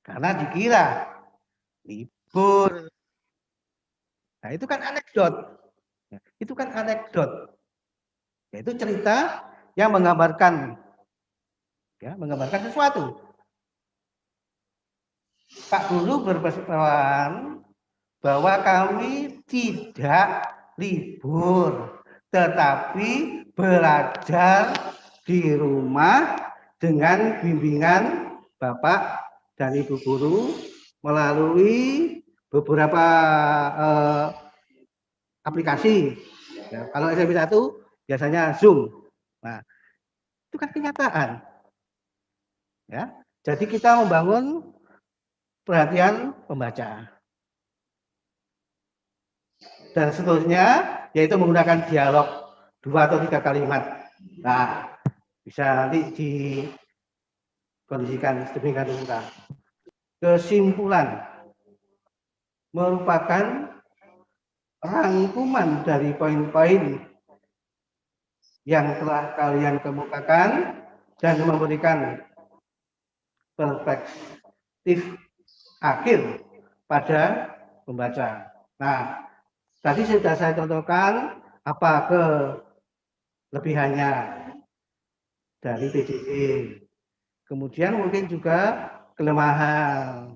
karena dikira libur. Nah, itu kan anekdot. Itu kan anekdot. Yaitu cerita yang menggambarkan sesuatu. Pak Guru berpesan bahwa kami tidak libur, tetapi belajar di rumah dengan bimbingan Bapak dan Ibu guru melalui beberapa aplikasi. Ya, kalau SMP 1 biasanya Zoom. Nah, itu kan kenyataan. Ya, jadi kita membangun perhatian pembaca. Dan seterusnya yaitu menggunakan dialog 2 atau 3 kalimat. Nah, bisa nanti dikondisikan sedemikian rupa. Kesimpulan merupakan rangkuman dari poin-poin yang telah kalian kemukakan dan memberikan perspektif akhir pada pembaca. Nah, tadi sudah saya contohkan apa kelebihannya dari PJJ. Kemudian mungkin juga kelemahan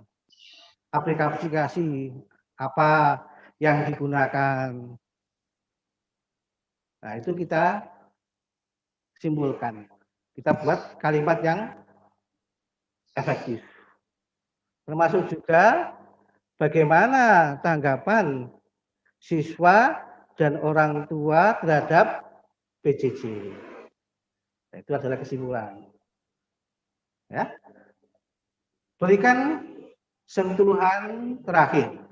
aplikasi apa yang digunakan. Nah, itu kita simpulkan. Kita buat kalimat yang efektif. Termasuk juga bagaimana tanggapan siswa dan orang tua terhadap PJJ. Nah, itu adalah kesimpulan. Ya. Berikan sentuhan terakhir.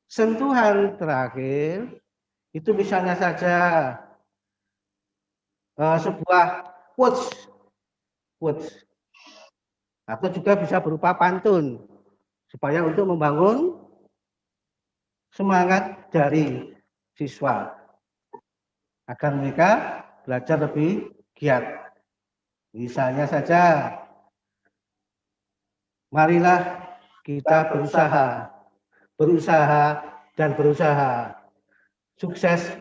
Sentuhan terakhir itu misalnya saja sebuah quotes atau juga bisa berupa pantun supaya untuk membangun semangat dari siswa agar mereka belajar lebih giat. Misalnya saja, marilah kita berusaha dan berusaha, sukses,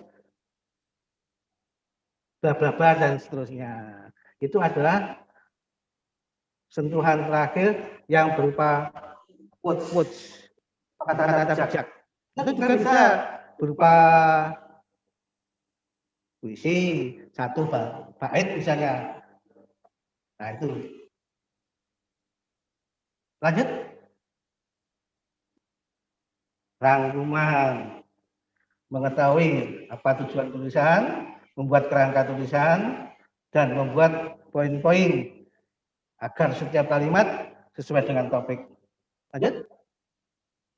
bla bla bla dan seterusnya. Itu adalah sentuhan terakhir yang berupa quotes, kata-kata bijak. Itu juga bisa berupa puisi, 1 bait misalnya. Nah, itu. Lanjut. Rangkuman. Mengetahui apa tujuan tulisan, membuat kerangka tulisan, dan membuat poin-poin agar setiap kalimat sesuai dengan topik. Lanjut.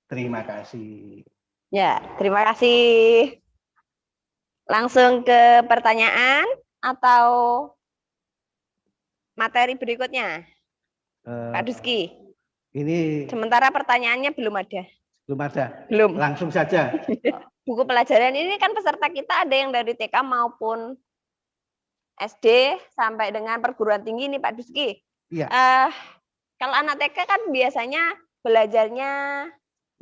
Terima kasih. Ya, terima kasih. Langsung ke pertanyaan atau materi berikutnya, Pak Duski. Ini sementara pertanyaannya belum ada. Belum ada. Belum. Langsung saja. Buku pelajaran ini kan peserta kita ada yang dari TK maupun SD sampai dengan perguruan tinggi nih Pak Duski. Iya. Kalau anak TK kan biasanya belajarnya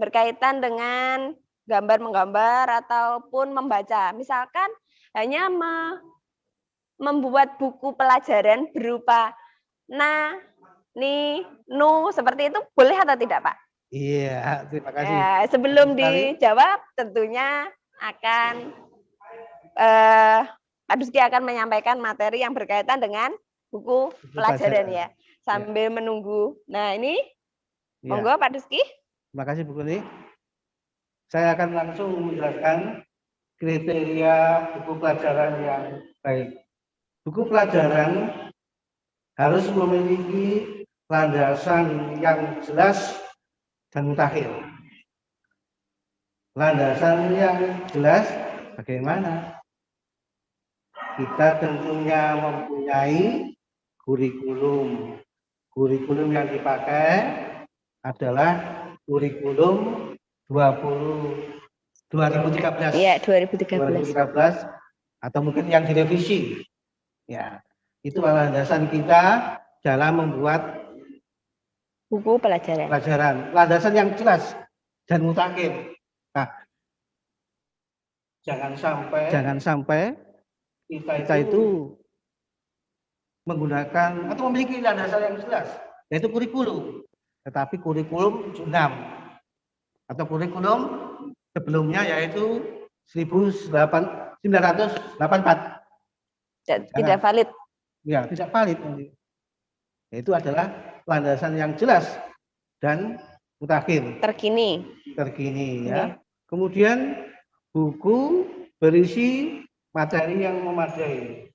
berkaitan dengan gambar-menggambar ataupun membaca. Misalkan hanya membuat buku pelajaran berupa na, ni, nu, seperti itu boleh atau tidak, Pak? Iya, terima kasih. Ya, sebelum Sekali. dijawab, tentunya akan Pak Duski akan menyampaikan materi yang berkaitan dengan buku pelajaran ya, sambil menunggu. Nah, ini monggo Pak Duski. Terima kasih Bu Kuni. Saya akan langsung menjelaskan kriteria buku pelajaran yang baik. Buku pelajaran harus memiliki landasan yang jelas dan mutakhir. Landasan yang jelas bagaimana? Kita tentunya mempunyai kurikulum. Kurikulum yang dipakai adalah kurikulum 2013. Iya, 2013. Atau mungkin yang direvisi. Ya, itu landasan kita dalam membuat buku pelajaran. Landasan yang jelas dan mutakhir. Nah, jangan sampai kita itu menggunakan atau memiliki landasan yang jelas, yaitu kurikulum. Tetapi kurikulum 76 atau kurikulum sebelumnya yaitu 1984. Tidak valid. Ya, tidak valid. Itu adalah landasan yang jelas dan mutakhir. Terkini Ya. Kemudian buku berisi materi yang memadai.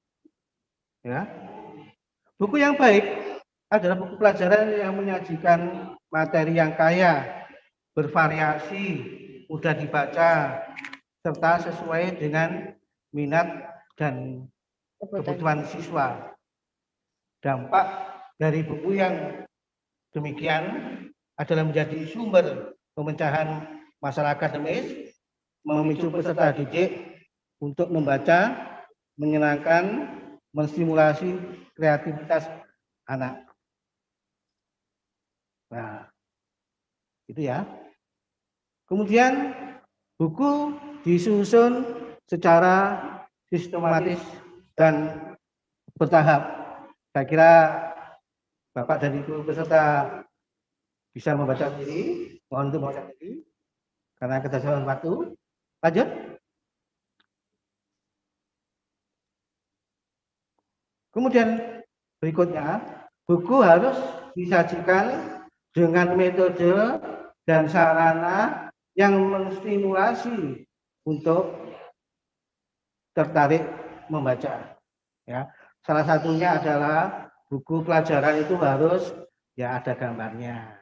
Ya. Buku yang baik adalah buku pelajaran yang menyajikan materi yang kaya, bervariasi, mudah dibaca, serta sesuai dengan minat dan kebutuhan siswa. Dampak dari buku yang demikian adalah menjadi sumber pemecahan masalah akademis, memicu peserta didik untuk membaca, menyenangkan, menstimulasi kreativitas anak. Nah, itu ya. Kemudian buku disusun secara sistematis dan bertahap. Saya kira Bapak dan Ibu peserta bisa membaca sendiri, mohon untuk membaca sendiri karena keterbatasan waktu. Lanjut. Kemudian berikutnya, buku harus disajikan dengan metode dan sarana yang menstimulasi untuk tertarik membaca. Ya, salah satunya adalah buku pelajaran itu harus ya ada gambarnya,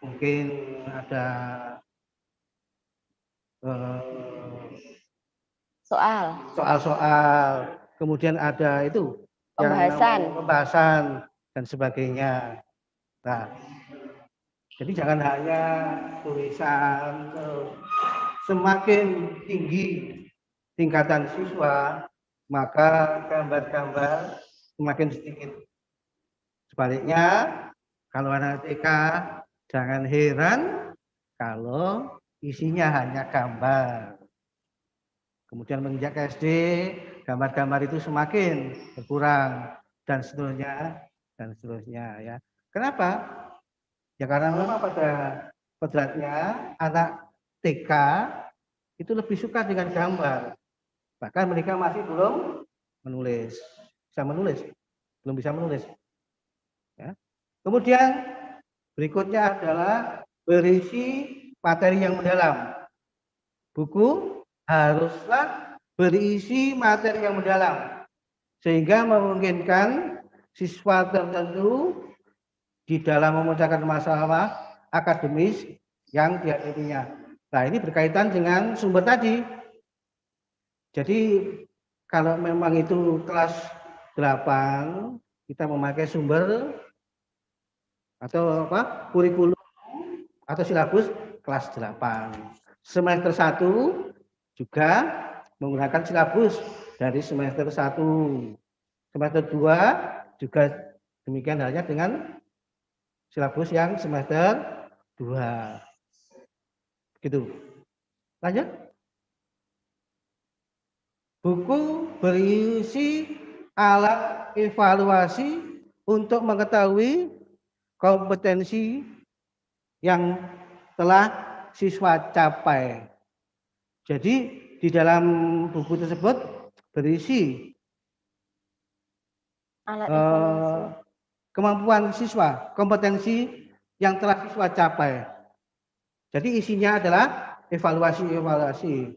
mungkin ada soal-soal, kemudian ada itu pembahasan dan sebagainya. Nah, jadi jangan hanya tulisan. Semakin tinggi tingkatan siswa, maka gambar-gambar semakin sedikit. Sebaliknya, kalau anak TK jangan heran kalau isinya hanya gambar. Kemudian menginjak SD, gambar-gambar itu semakin berkurang dan seterusnya ya. Kenapa? Ya karena memang pada kodratnya anak TK itu lebih suka dengan gambar. Bahkan mereka masih belum bisa menulis. Ya. Kemudian berikutnya adalah berisi materi yang mendalam. Buku haruslah berisi materi yang mendalam sehingga memungkinkan siswa tertentu di dalam memecahkan masalah akademis yang dihadapinya. Nah, ini berkaitan dengan sumber tadi. Jadi kalau memang itu kelas 8, kita memakai sumber atau kurikulum atau silabus kelas 8. Semester 1 juga menggunakan silabus dari semester 1. Semester 2 juga demikian halnya dengan silabus yang semester 2. Gitu. Lanjut. Buku berisi alat evaluasi untuk mengetahui kompetensi yang telah siswa capai. Jadi di dalam buku tersebut berisi kemampuan siswa, kompetensi yang telah siswa capai. Jadi isinya adalah evaluasi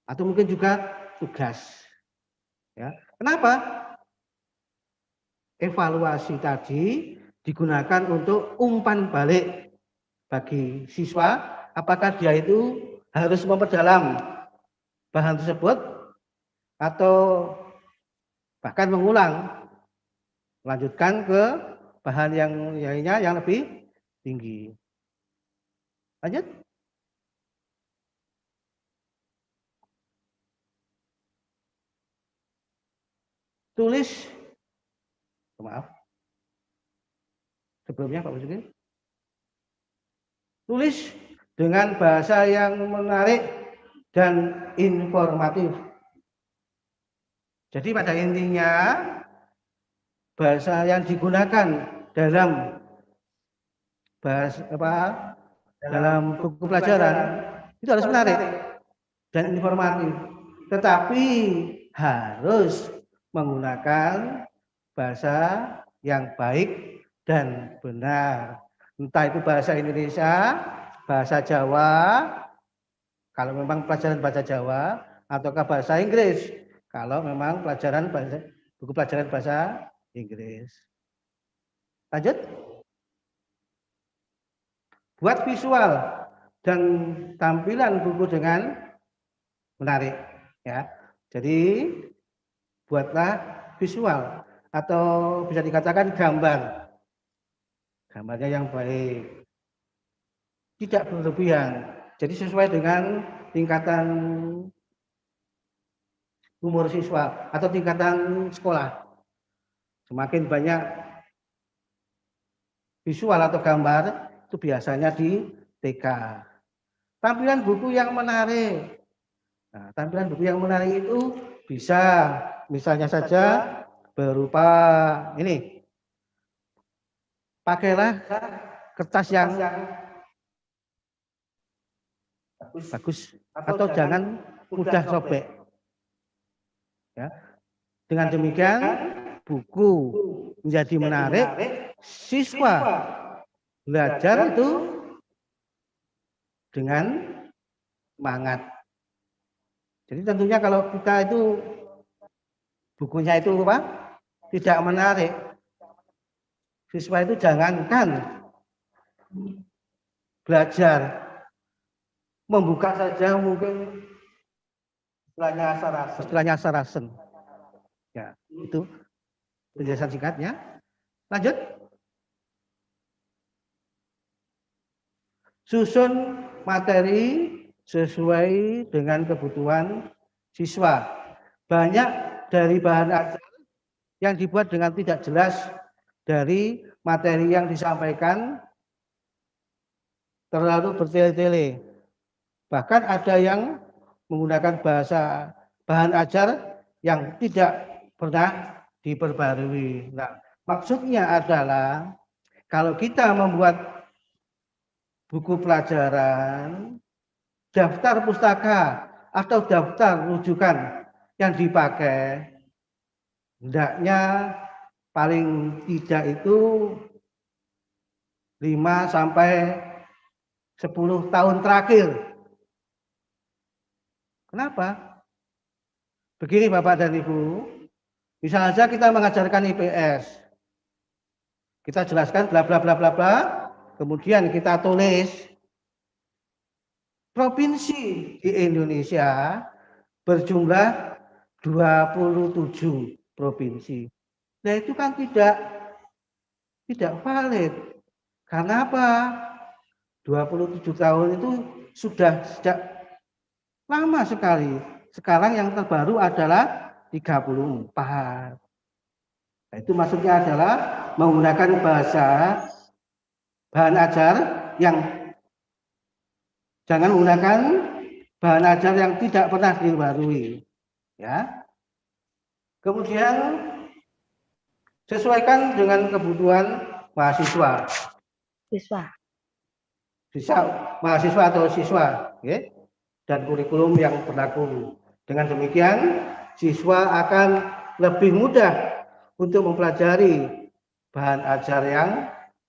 atau mungkin juga tugas. Ya. Kenapa? Evaluasi tadi digunakan untuk umpan balik bagi siswa, apakah dia itu harus memperdalam bahan tersebut atau bahkan mengulang, melanjutkan ke bahan yang lainnya yang lebih tinggi. Lanjut. Tulis, maaf, sebelumnya Pak Basuki. Tulis dengan bahasa yang menarik dan informatif. Jadi pada intinya bahasa yang digunakan dalam dalam buku pelajaran itu harus menarik dan informatif. Tetapi harus menggunakan bahasa yang baik dan benar. Entah itu bahasa Indonesia, bahasa Jawa, kalau memang pelajaran bahasa Jawa, ataukah bahasa Inggris, kalau memang buku pelajaran bahasa Inggris. Lanjut. Buat visual dan tampilan buku dengan menarik. Ya. Jadi buatlah visual atau bisa dikatakan gambar. Gambarnya yang baik, tidak berlebihan. Jadi sesuai dengan tingkatan umur siswa atau tingkatan sekolah. Semakin banyak visual atau gambar itu biasanya di TK. Tampilan buku yang menarik. Nah, tampilan buku yang menarik itu bisa misalnya saja berupa ini. Pakailah kertas yang bagus atau jangan mudah sobek. Ya. Dengan demikian buku menjadi menarik, siswa belajar itu dengan semangat. Jadi tentunya kalau kita itu bukunya itu apa? Tidak menarik, siswa itu jangankan belajar, membuka saja mungkin istilahnya asarasen. Ya, itu penjelasan singkatnya. Lanjut. Susun materi sesuai dengan kebutuhan siswa. Banyak dari bahan ajar yang dibuat dengan tidak jelas dari materi yang disampaikan terlalu bertele-tele. Bahkan ada yang menggunakan bahasa bahan ajar yang tidak pernah diperbarui. Nah, maksudnya adalah kalau kita membuat buku pelajaran, daftar pustaka atau daftar rujukan yang dipakai, hendaknya paling tidak itu 5 sampai 10 tahun terakhir. Kenapa? Begini Bapak dan Ibu, misalnya saja kita mengajarkan IPS, kita jelaskan bla bla bla bla bla, kemudian kita tulis provinsi di Indonesia berjumlah 27 provinsi. Nah itu kan tidak valid. Karena apa? 27 tahun itu sudah sejak lama sekali. Sekarang yang terbaru adalah 34. Nah, itu maksudnya adalah menggunakan bahasa bahan ajar yang jangan menggunakan bahan ajar yang tidak pernah diperbarui, ya. Kemudian sesuaikan dengan kebutuhan mahasiswa, mahasiswa atau siswa, ya, dan kurikulum yang berlaku. Dengan demikian, siswa akan lebih mudah untuk mempelajari bahan ajar yang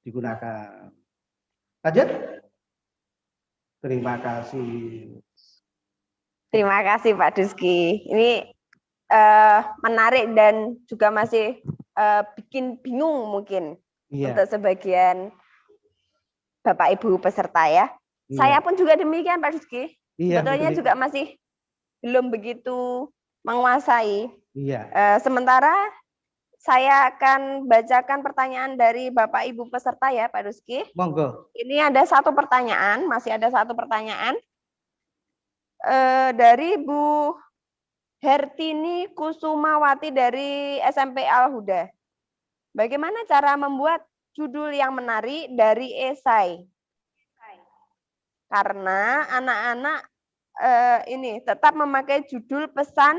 digunakan. Lanjut. Terima kasih. Terima kasih Pak Duski. Ini menarik dan juga masih bikin bingung mungkin untuk sebagian Bapak Ibu peserta ya. Saya pun juga demikian Pak Duski. Sebetulnya juga masih belum begitu menguasai. Sementara saya akan bacakan pertanyaan dari Bapak Ibu peserta ya Pak Duski. Monggo. Ini ada satu pertanyaan, masih ada satu pertanyaan dari Bu Hertini Kusumawati dari SMP Al-Huda. Bagaimana cara membuat judul yang menarik dari esai? Karena anak-anak ini tetap memakai judul pesan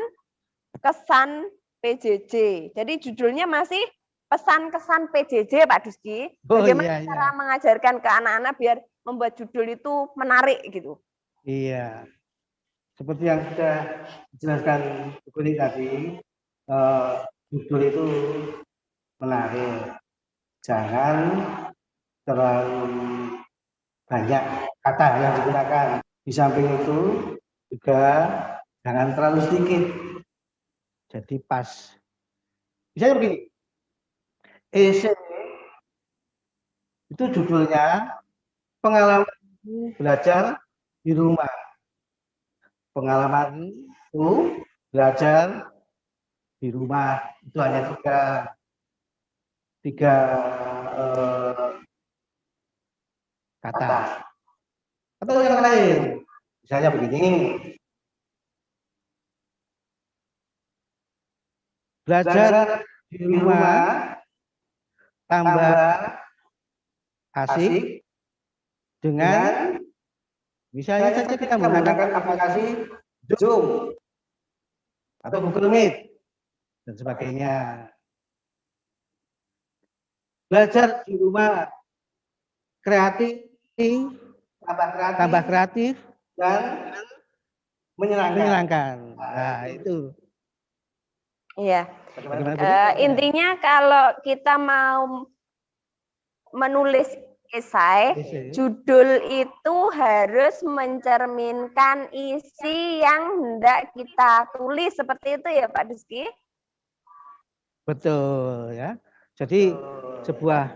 kesan PJJ. Jadi judulnya masih pesan kesan PJJ Pak Duski. Bagaimana cara mengajarkan ke anak-anak biar membuat judul itu menarik gitu? Iya. Seperti yang sudah dijelaskan Bu Guli tadi, judul itu menarik. Jangan terlalu banyak kata yang digunakan. Di samping itu juga jangan terlalu sedikit. Jadi pas. Misalnya begini, esai itu judulnya pengalaman belajar di rumah. Pengalaman itu belajar di rumah itu hanya tiga kata. Atau yang lain, misalnya begini, belajar di rumah tambah asik dengan misalnya saja kita menggunakan aplikasi Zoom atau Google Meet dan sebagainya. Belajar di rumah kreatif, tambah kreatif dan menyenangkan. Nah, itu. Iya. Intinya kalau kita mau menulis esai, judul itu harus mencerminkan isi yang hendak kita tulis, seperti itu ya Pak Duski? Betul ya. Jadi sebuah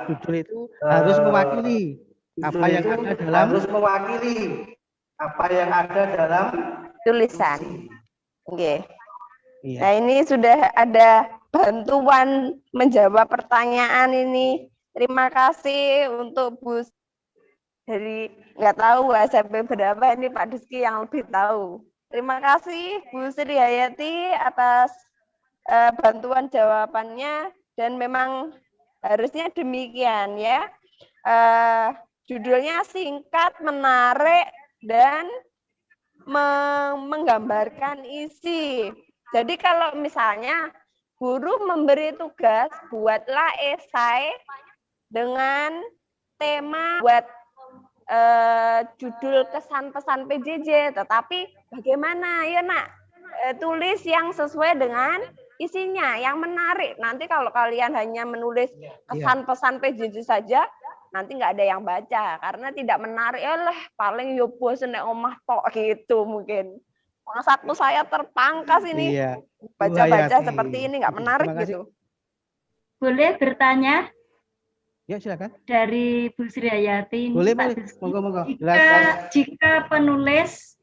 judul itu harus mewakili apa yang ada dalam tulisan. Oke. Iya. Nah, ini sudah ada bantuan menjawab pertanyaan ini. Terima kasih untuk Bu dari nggak tahu SMP berapa ini Pak Duski yang lebih tahu. Terima kasih Bu Sri Hayati atas bantuan jawabannya dan memang harusnya demikian ya. Judulnya singkat, menarik dan menggambarkan isi. Jadi kalau misalnya guru memberi tugas, buatlah esai dengan tema buat judul kesan pesan PJJ. Tetapi bagaimana ya nak? Tulis yang sesuai dengan isinya, yang menarik. Nanti kalau kalian hanya menulis kesan pesan PJJ saja, nanti nggak ada yang baca karena tidak menarik. Lah paling yo bosen nek omah tok gitu mungkin. Waktu saya terpangkas ini baca-baca seperti ini nggak menarik gitu. Boleh bertanya? Ya silakan. Dari Bu Sri Hayati. Boleh, monggo. Jika penulis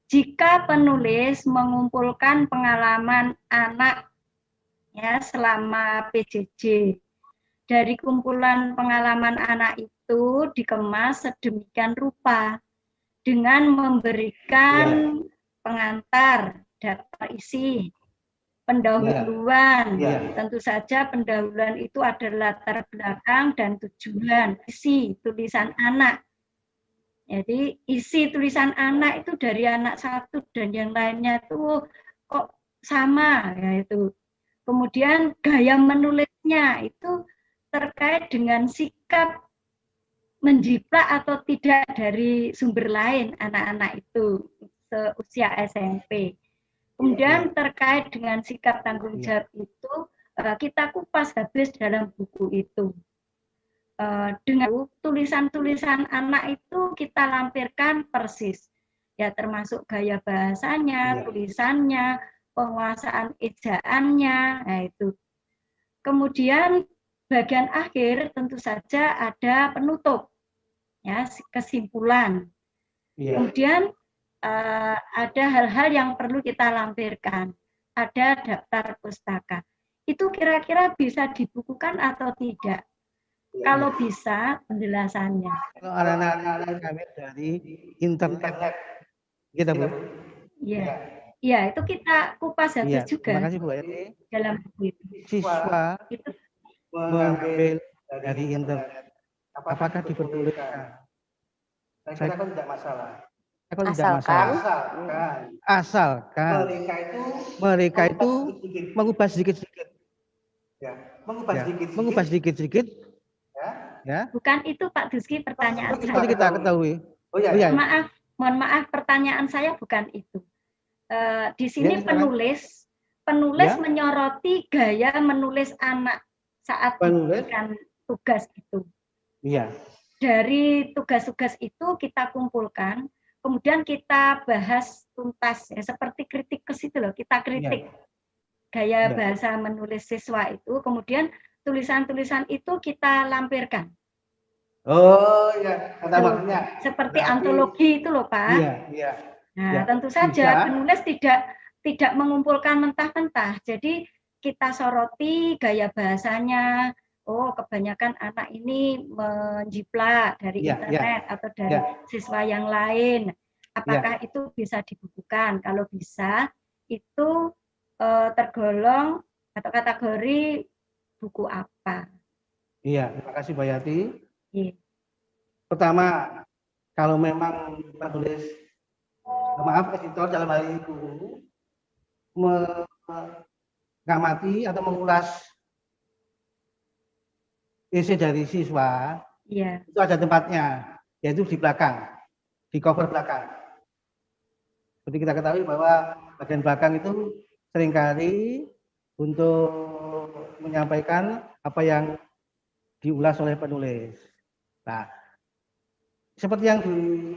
jika penulis mengumpulkan pengalaman anak ya selama PJJ, dari kumpulan pengalaman anak itu dikemas sedemikian rupa dengan memberikan pengantar daftar isi pendahuluan. Iya. Tentu saja pendahuluan itu ada latar belakang dan tujuan. Isi tulisan anak. Jadi isi tulisan anak itu dari anak satu dan yang lainnya itu kok sama ya itu. Kemudian gaya menulisnya itu terkait dengan sikap menjiplak atau tidak dari sumber lain anak-anak itu seusia SMP. Kemudian terkait dengan sikap tanggung jawab itu kita kupas habis dalam buku itu. Dengan tulisan-tulisan anak itu kita lampirkan persis. Ya termasuk gaya bahasanya, tulisannya, penguasaan ejaannya, nah itu. Kemudian bagian akhir tentu saja ada penutup, ya kesimpulan. Kemudian ada hal-hal yang perlu kita lampirkan. Ada daftar pustaka. Itu kira-kira bisa dibukukan atau tidak? Kalau bisa penjelasannya. Kalau anak-anak kami dari internet, kita Bu. Iya, iya itu kita kupas habis Iya, juga. terima kasih Bu Eti. Dalam buku itu. Siswa Itu mengambil dari internet, apakah diperbolehkan? Saya kira tidak masalah. Kalau tidak Asalkan. masalah. Asalkan mereka itu mengubah sedikit-sedikit. Ya, mengubah Mengubah sedikit-sedikit. Ya. bukan itu Pak Duski pertanyaan saya. Seperti kita ketahui. Oh ya. Mohon maaf pertanyaan saya bukan itu. Di sini Ya, penulis Ya. menyoroti gaya menulis anak saat diberikan tugas itu. Iya. Dari tugas-tugas itu kita kumpulkan, kemudian kita bahas tuntas ya seperti kritik itu loh, kita kritik gaya bahasa menulis siswa itu, kemudian tulisan-tulisan itu kita lampirkan. Oh ya, kata maksudnya. Seperti antologi itu loh Pak. Iya. Nah, tentu saja penulis tidak mengumpulkan mentah-mentah. Jadi kita soroti gaya bahasanya. Oh, kebanyakan anak ini menjiplak dari internet atau dari siswa yang lain. Apakah itu bisa dibukukan? Kalau bisa, itu tergolong atau kategori buku apa? Iya, terima kasih Mbak Yati. Iya. Pertama, kalau memang penulis, editor dalam hal ini guru, mengamati atau mengulas isi dari siswa, itu ada tempatnya, yaitu di belakang, di cover belakang. Seperti kita ketahui bahwa bagian belakang itu seringkali untuk menyampaikan apa yang diulas oleh penulis. Nah, seperti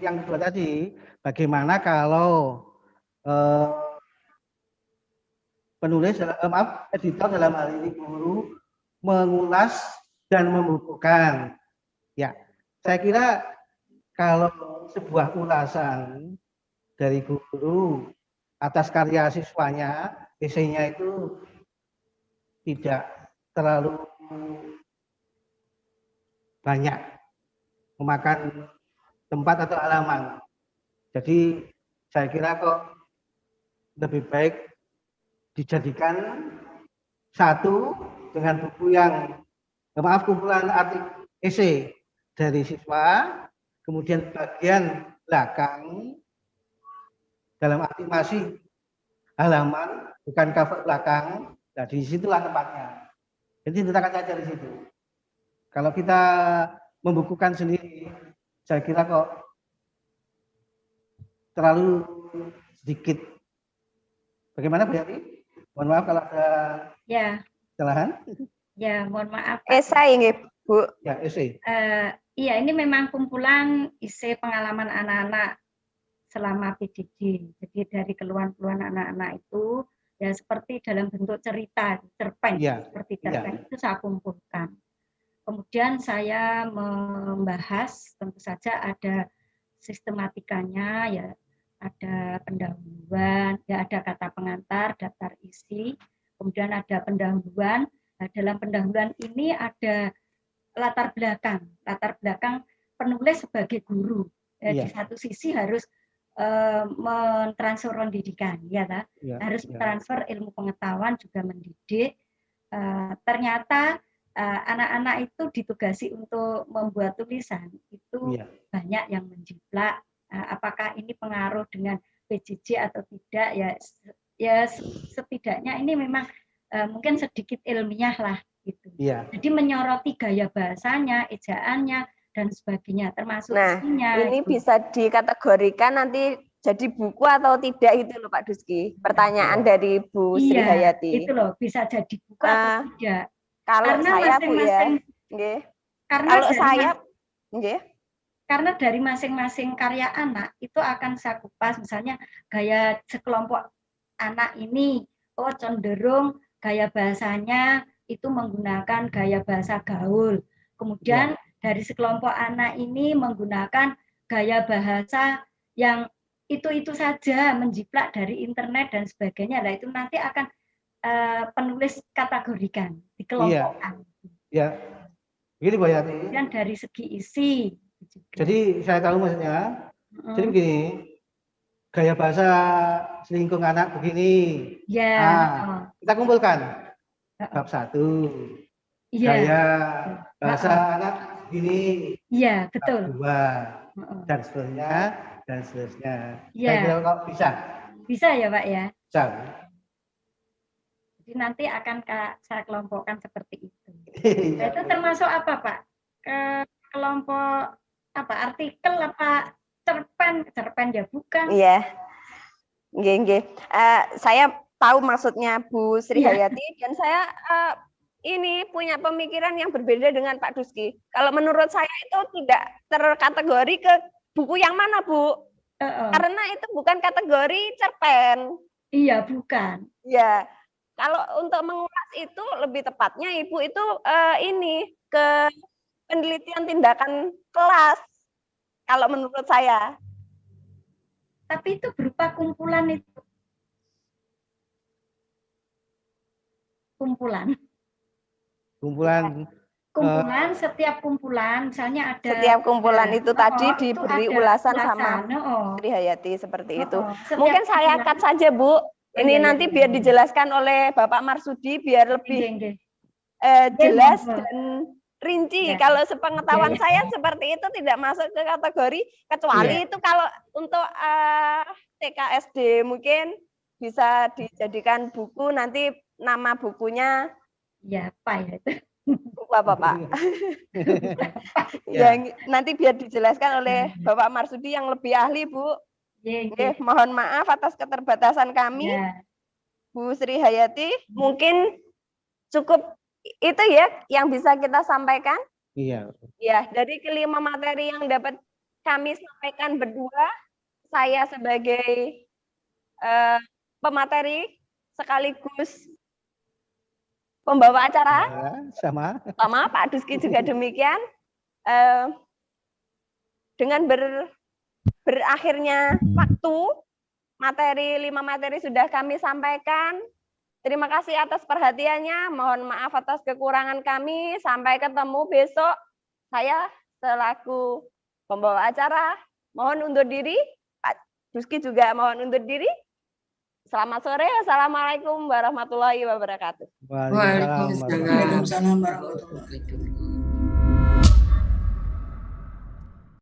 yang kedua tadi, bagaimana kalau editor dalam hal ini guru mengulas dan membukukan. Ya, saya kira kalau sebuah ulasan dari guru atas karya siswanya, esainya itu tidak terlalu banyak memakan tempat atau halaman. Jadi saya kira kok lebih baik dijadikan satu dengan buku yang kumpulan artikel esai dari siswa, kemudian bagian belakang dalam aktivasi halaman, bukan cover belakang. Nah, disitulah tempatnya. Jadi letakkan saja di situ. Kalau kita membukukan sendiri, saya kira kok terlalu sedikit. Bagaimana Bu Yati? Mohon maaf kalau ada kesalahan. Ya, mohon maaf. Esai nggih, Bu. Ya, esai. Iya, ini memang kumpulan isi pengalaman anak-anak selama PJJ. Jadi dari keluhan-keluhan anak-anak itu ya seperti dalam bentuk cerita, cerpen, seperti cerpen itu saya kumpulkan. Kemudian saya membahas, tentu saja ada sistematikanya, ya ada pendahuluan, ya ada kata pengantar, daftar isi, kemudian ada pendahuluan. Nah, dalam pendahuluan ini ada latar belakang penulis sebagai guru. Di satu sisi harus mentransfer pendidikan, ya ta? Ya, Harus ya. transfer ilmu pengetahuan juga mendidik. Ternyata anak-anak itu ditugasi untuk membuat tulisan itu Iya. banyak yang menjiplak. Apakah ini pengaruh dengan PJJ atau tidak? Ya setidaknya ini memang mungkin sedikit ilmiah lah gitu. Iya. Jadi menyoroti gaya bahasanya, ejaannya dan sebagainya, termasuk Nah, isinya. ini itu. bisa dikategorikan nanti jadi buku atau tidak itu loh Pak Duski. Pertanyaan dari Bu Sri Iya, Hayati. itu loh bisa jadi buku atau tidak. Kalau Karena saya Bu ya, masing-masing nggih. karena Kalau dari saya, nggih. karena dari masing-masing karya anak itu akan saya kupas, misalnya gaya sekelompok anak ini, oh cenderung gaya bahasanya itu menggunakan gaya bahasa gaul. Kemudian dari sekelompok anak ini menggunakan gaya bahasa yang itu saja, menjiplak dari internet dan sebagainya. Nah, itu nanti akan penulis kategorikan, dikelompokkan. Ya, begini Bu Hayati. Dan dari segi isi. Jadi saya tahu maksudnya. Jadi begini, gaya bahasa selingkuh anak begini. Ya. Kita kumpulkan. Bab 1. Ya. Gaya bahasa anak begini. Iya, betul. Bab 2. Dan seterusnya, dan seterusnya. Ya. Saya kira kok bisa. Bisa ya Pak ya? Bisa. Jadi nanti akan saya kelompokkan seperti itu. Nah, itu termasuk apa Pak? Kelompok apa? Artikel apa? Cerpen ya bukan? Iya. Nggih. Saya tahu maksudnya Bu Sri Hayati dan saya ini punya pemikiran yang berbeda dengan Pak Duski. Kalau menurut saya itu tidak terkategori ke buku yang mana Bu? Karena itu bukan kategori cerpen. Iya, bukan. Ya. Kalau untuk mengulas itu lebih tepatnya Ibu itu ini ke penelitian tindakan kelas. Kalau menurut saya. Tapi itu berupa kumpulan itu. Kumpulan, setiap kumpulan, misalnya ada. Setiap kumpulan itu tadi diberi ulasan sama Sri Hayati seperti itu. Mungkin saya cut saja Bu. Ini nanti biar dijelaskan oleh Bapak Marsudi biar lebih jelas dan rinci. Kalau sepengetahuan saya seperti itu tidak masuk ke kategori, kecuali itu kalau untuk TK SD mungkin bisa dijadikan buku, nanti nama bukunya apa ya itu? Buku apa Pak? Ya, nanti biar dijelaskan oleh Bapak Marsudi yang lebih ahli Bu. Mohon maaf atas keterbatasan kami. Bu Sri Hayati, mungkin cukup itu ya yang bisa kita sampaikan. Iya. Ya, dari kelima materi yang dapat kami sampaikan berdua, saya sebagai pemateri sekaligus pembawa acara. Sama Pak Duski juga demikian. Dengan berakhirnya waktu, 5 materi sudah kami sampaikan. Terima kasih atas perhatiannya. Mohon maaf atas kekurangan kami. Sampai ketemu besok. Saya selaku pembawa acara mohon undur diri. Pak Duski juga mohon undur diri. Selamat sore. Assalamualaikum warahmatullahi wabarakatuh. Waalaikumsalam warahmatullahi wabarakatuh.